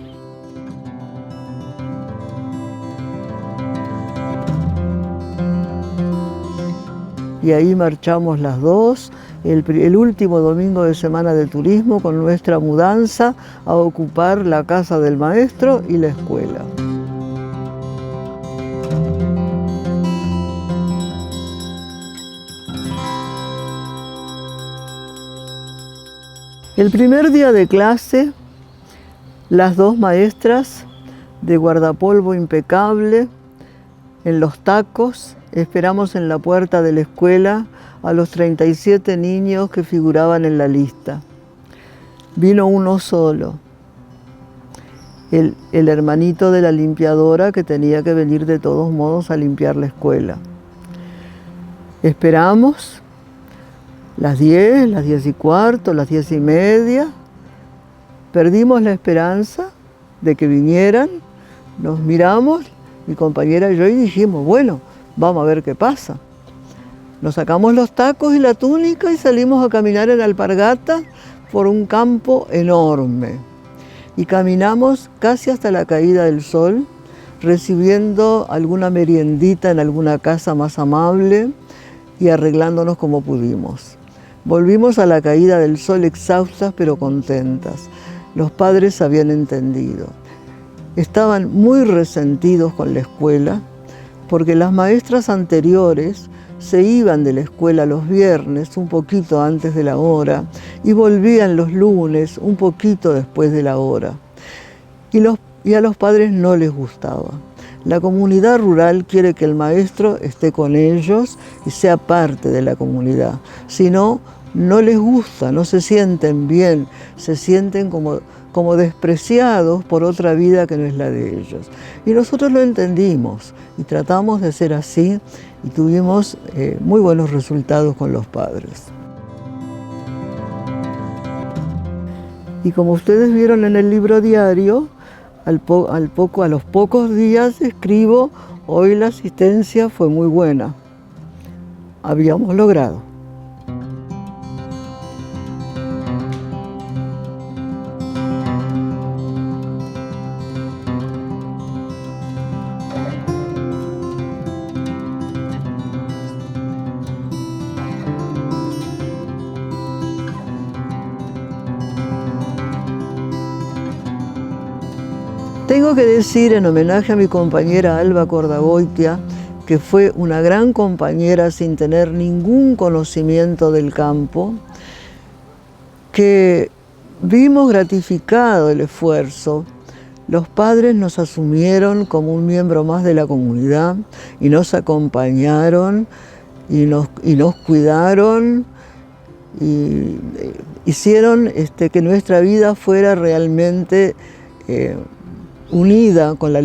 Y ahí marchamos las 2, el último domingo de semana de turismo, con nuestra mudanza, a ocupar la casa del maestro y la escuela. El primer día de clase, las 2 maestras de guardapolvo impecable, en los tacos, esperamos en la puerta de la escuela a los 37 niños que figuraban en la lista. Vino uno solo, el hermanito de la limpiadora, que tenía que venir de todos modos a limpiar la escuela. Esperamos las 10, las 10:15, las 10:30. Perdimos la esperanza de que vinieran, nos miramos, mi compañera y yo, y dijimos: bueno, vamos a ver qué pasa. Nos sacamos los tacos y la túnica y salimos a caminar en alpargata por un campo enorme. Y caminamos casi hasta la caída del sol, recibiendo alguna meriendita en alguna casa más amable y arreglándonos como pudimos. Volvimos a la caída del sol exhaustas pero contentas. Los padres habían entendido. Estaban muy resentidos con la escuela, porque las maestras anteriores se iban de la escuela los viernes un poquito antes de la hora y volvían los lunes un poquito después de la hora. Y a los padres no les gustaba. La comunidad rural quiere que el maestro esté con ellos y sea parte de la comunidad. Si no, no les gusta, no se sienten bien, se sienten como despreciados por otra vida que no es la de ellos. Y nosotros lo entendimos y tratamos de ser así y tuvimos muy buenos resultados con los padres. Y como ustedes vieron en el libro diario, a los pocos días escribo: hoy la asistencia fue muy buena. Habíamos logrado. Tengo que decir, en homenaje a mi compañera Alba Cordagoitia, que fue una gran compañera sin tener ningún conocimiento del campo, que vimos gratificado el esfuerzo. Los padres nos asumieron como un miembro más de la comunidad y nos acompañaron y nos cuidaron y hicieron que nuestra vida fuera realmente unida con la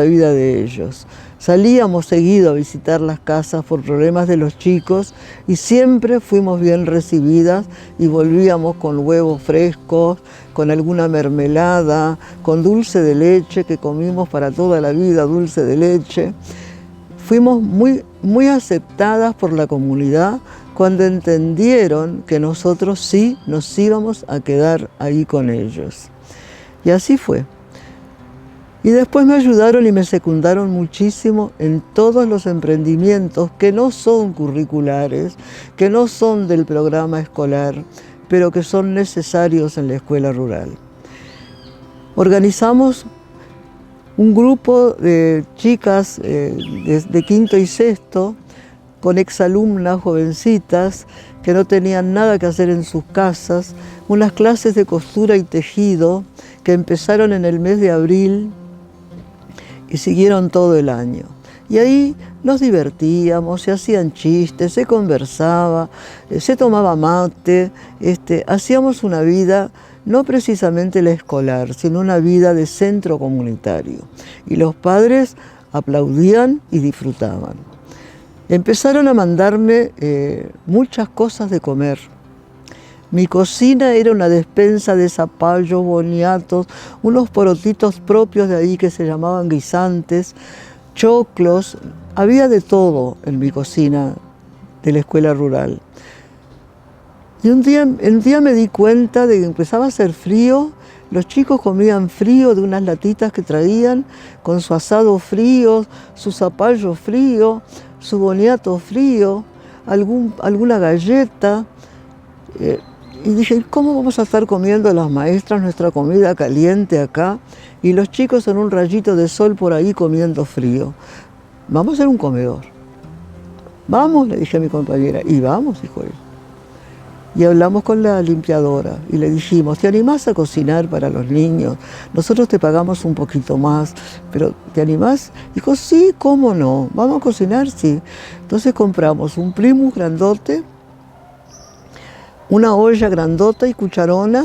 vida de ellos. Salíamos seguido a visitar las casas por problemas de los chicos y siempre fuimos bien recibidas y volvíamos con huevos frescos, con alguna mermelada, con dulce de leche, que comimos para toda la vida, dulce de leche. Fuimos muy aceptadas por la comunidad cuando entendieron que nosotros sí nos íbamos a quedar ahí con ellos. Y así fue. Y después me ayudaron y me secundaron muchísimo en todos los emprendimientos que no son curriculares, que no son del programa escolar, pero que son necesarios en la escuela rural. Organizamos un grupo de chicas de quinto y sexto, con exalumnas jovencitas que no tenían nada que hacer en sus casas, unas clases de costura y tejido que empezaron en el mes de abril y siguieron todo el año. Y ahí nos divertíamos, se hacían chistes, se conversaba, se tomaba mate, hacíamos una vida, no precisamente la escolar, sino una vida de centro comunitario. Y los padres aplaudían y disfrutaban. Empezaron a mandarme muchas cosas de comer. Mi cocina era una despensa de zapallos, boniatos, unos porotitos propios de ahí que se llamaban guisantes, choclos, había de todo en mi cocina de la escuela rural. Y un día me di cuenta de que empezaba a hacer frío, los chicos comían frío de unas latitas que traían, con su asado frío, su zapallo frío, su boniato frío, alguna galleta. Y dije, ¿cómo vamos a estar comiendo las maestras nuestra comida caliente acá y los chicos en un rayito de sol por ahí comiendo frío? Vamos a hacer un comedor. Vamos, le dije a mi compañera. Y vamos, dijo él. Y hablamos con la limpiadora y le dijimos, ¿te animás a cocinar para los niños? Nosotros te pagamos un poquito más, pero ¿te animás? Dijo, sí, ¿cómo no? ¿Vamos a cocinar? Sí. Entonces compramos un primus grandote, una olla grandota y cucharona,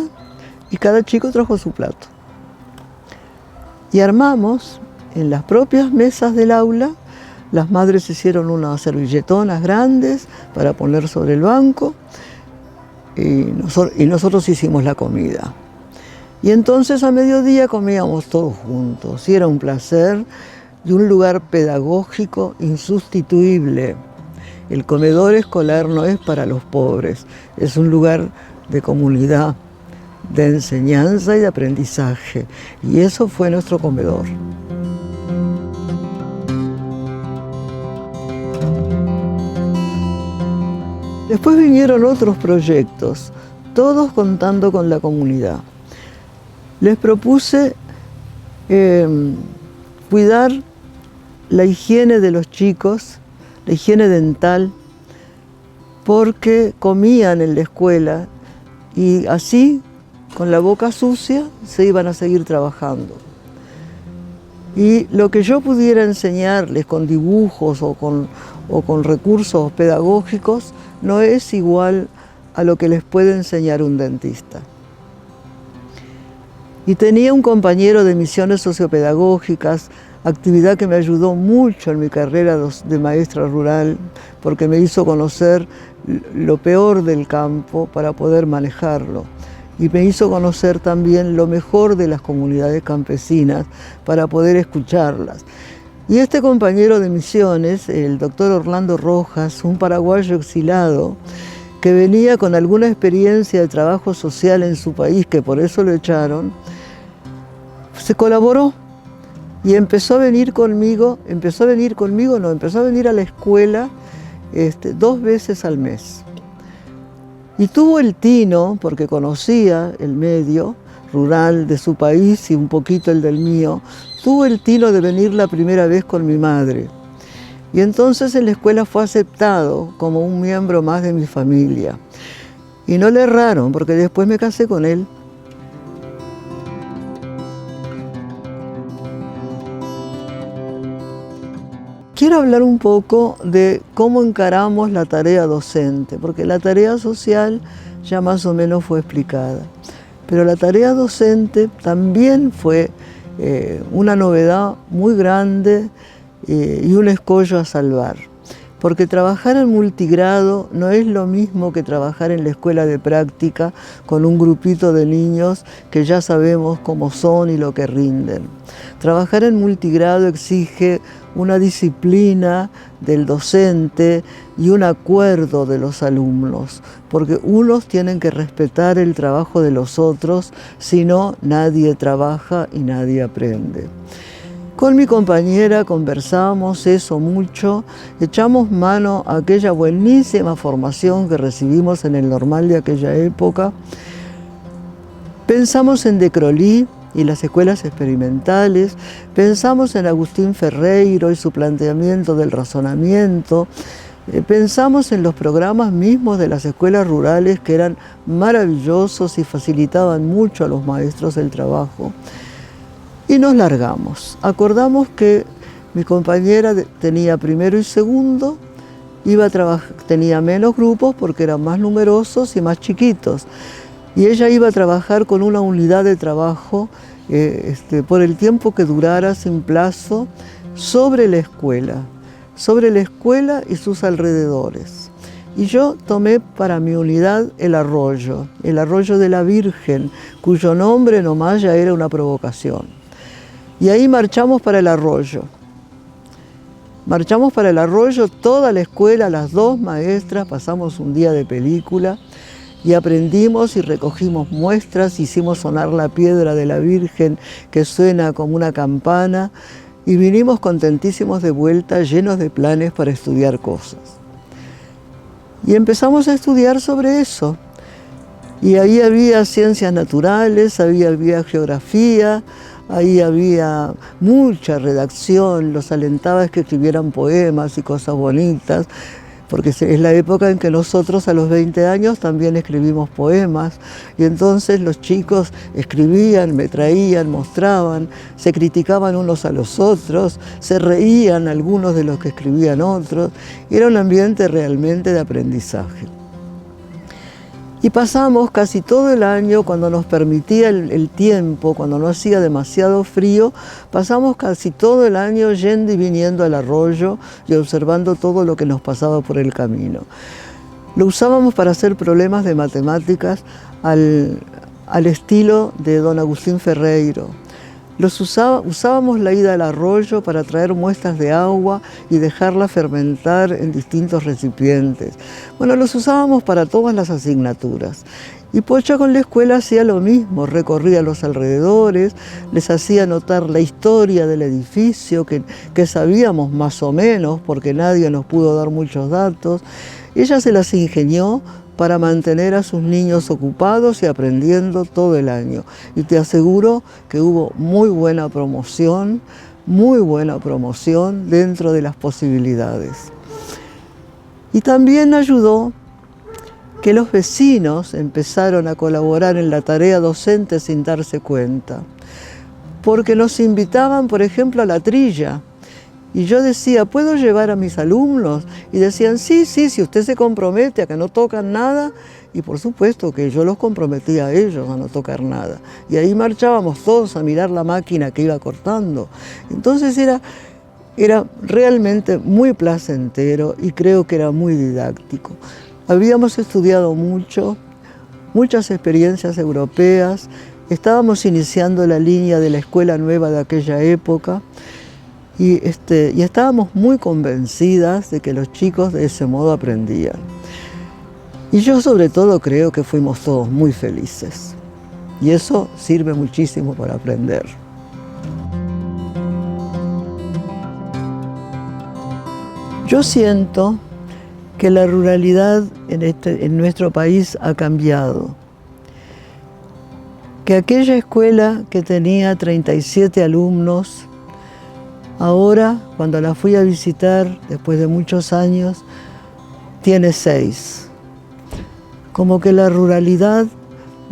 y cada chico trajo su plato. Y armamos en las propias mesas del aula, las madres hicieron unas servilletonas grandes para poner sobre el banco, y nosotros hicimos la comida. Y entonces a mediodía comíamos todos juntos, y era un placer y un lugar pedagógico insustituible. El comedor escolar no es para los pobres, es un lugar de comunidad, de enseñanza y de aprendizaje. Y eso fue nuestro comedor. Después vinieron otros proyectos, todos contando con la comunidad. Les propuse cuidar la higiene de los chicos, la higiene dental, porque comían en la escuela y así, con la boca sucia, se iban a seguir trabajando. Y lo que yo pudiera enseñarles con dibujos o con recursos pedagógicos no es igual a lo que les puede enseñar un dentista. Y tenía un compañero de misiones sociopedagógicas, actividad que me ayudó mucho en mi carrera de maestra rural, porque me hizo conocer lo peor del campo para poder manejarlo. Y me hizo conocer también lo mejor de las comunidades campesinas para poder escucharlas. Y este compañero de misiones, el doctor Orlando Rojas, un paraguayo exilado, que venía con alguna experiencia de trabajo social en su país, que por eso lo echaron, se colaboró y empezó a venir a la escuela 2 veces al mes. Y tuvo el tino, porque conocía el medio rural de su país y un poquito el del mío, tuvo el tino de venir la primera vez con mi madre. Y entonces en la escuela fue aceptado como un miembro más de mi familia. Y no le erraron, porque después me casé con él. Quiero hablar un poco de cómo encaramos la tarea docente, porque la tarea social ya más o menos fue explicada. Pero la tarea docente también fue una novedad muy grande y un escollo a salvar. Porque trabajar en multigrado no es lo mismo que trabajar en la escuela de práctica con un grupito de niños que ya sabemos cómo son y lo que rinden. Trabajar en multigrado exige una disciplina del docente y un acuerdo de los alumnos, porque unos tienen que respetar el trabajo de los otros, si no, nadie trabaja y nadie aprende. Con mi compañera conversamos eso mucho, echamos mano a aquella buenísima formación que recibimos en el normal de aquella época. Pensamos en De Crolí y las escuelas experimentales, pensamos en Agustín Ferreiro y su planteamiento del razonamiento, pensamos en los programas mismos de las escuelas rurales que eran maravillosos y facilitaban mucho a los maestros el trabajo. Y nos largamos. Acordamos que mi compañera tenía primero y segundo, tenía menos grupos porque eran más numerosos y más chiquitos. Y ella iba a trabajar con una unidad de trabajo por el tiempo que durara, sin plazo, sobre la escuela y sus alrededores. Y yo tomé para mi unidad el arroyo de la Virgen, cuyo nombre nomás ya era una provocación. Y ahí marchamos para el arroyo. Marchamos para el arroyo, toda la escuela, las 2 maestras, pasamos un día de película y aprendimos y recogimos muestras, hicimos sonar la piedra de la Virgen que suena como una campana y vinimos contentísimos de vuelta, llenos de planes para estudiar cosas. Y empezamos a estudiar sobre eso. Y ahí había ciencias naturales, había geografía, ahí había mucha redacción, los alentaba a que escribieran poemas y cosas bonitas, porque es la época en que nosotros a los 20 años también escribimos poemas, y entonces los chicos escribían, me traían, mostraban, se criticaban unos a los otros, se reían algunos de los que escribían otros, y era un ambiente realmente de aprendizaje. Y pasamos casi todo el año, cuando nos permitía el tiempo, cuando no hacía demasiado frío, pasamos casi todo el año yendo y viniendo al arroyo y observando todo lo que nos pasaba por el camino. Lo usábamos para hacer problemas de matemáticas al estilo de don Agustín Ferreiro. Usábamos la ida al arroyo para traer muestras de agua y dejarla fermentar en distintos recipientes. Bueno, los usábamos para todas las asignaturas. Y Pocha con la escuela hacía lo mismo, recorría los alrededores, les hacía notar la historia del edificio, que sabíamos más o menos, porque nadie nos pudo dar muchos datos. Ella se las ingenió para mantener a sus niños ocupados y aprendiendo todo el año. Y te aseguro que hubo muy buena promoción dentro de las posibilidades. Y también ayudó que los vecinos empezaron a colaborar en la tarea docente sin darse cuenta. porque nos invitaban, por ejemplo, a la trilla. Y yo decía, ¿puedo llevar a mis alumnos? Y decían, sí, sí, si usted se compromete a que no tocan nada. Y por supuesto que yo los comprometía a ellos a no tocar nada. Y ahí marchábamos todos a mirar la máquina que iba cortando. Entonces era realmente muy placentero y creo que era muy didáctico. Habíamos estudiado mucho, muchas experiencias europeas, estábamos iniciando la línea de la escuela nueva de aquella época y estábamos muy convencidas de que los chicos de ese modo aprendían. Y yo sobre todo creo que fuimos todos muy felices y eso sirve muchísimo para aprender. Yo siento que la ruralidad en nuestro país ha cambiado. Que aquella escuela que tenía 37 alumnos, ahora, cuando la fui a visitar, después de muchos años, tiene 6. Como que la ruralidad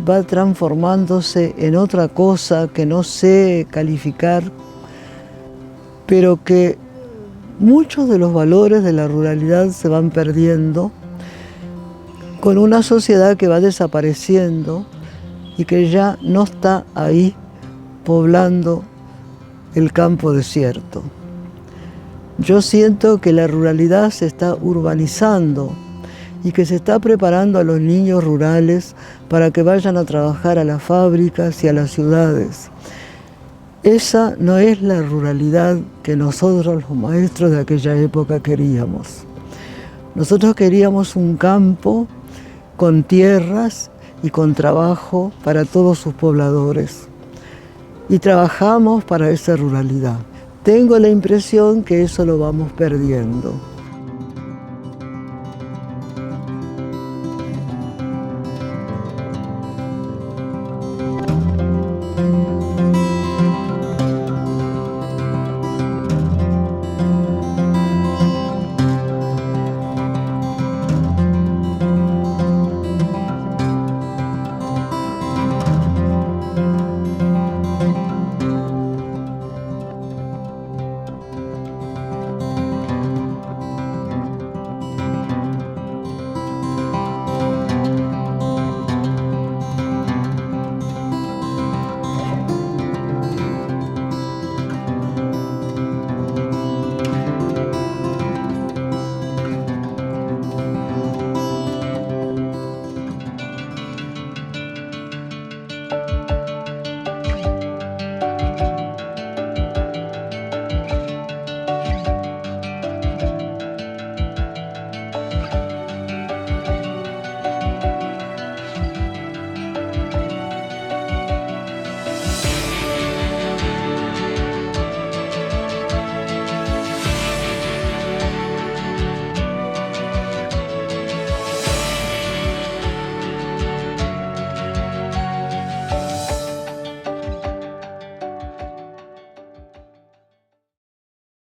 va transformándose en otra cosa que no sé calificar, pero que muchos de los valores de la ruralidad se van perdiendo con una sociedad que va desapareciendo y que ya no está ahí poblando el campo desierto. Yo siento que la ruralidad se está urbanizando y que se está preparando a los niños rurales para que vayan a trabajar a las fábricas y a las ciudades. Esa no es la ruralidad que nosotros, los maestros de aquella época, queríamos. Nosotros queríamos un campo con tierras y con trabajo para todos sus pobladores. Y trabajamos para esa ruralidad. Tengo la impresión que eso lo vamos perdiendo.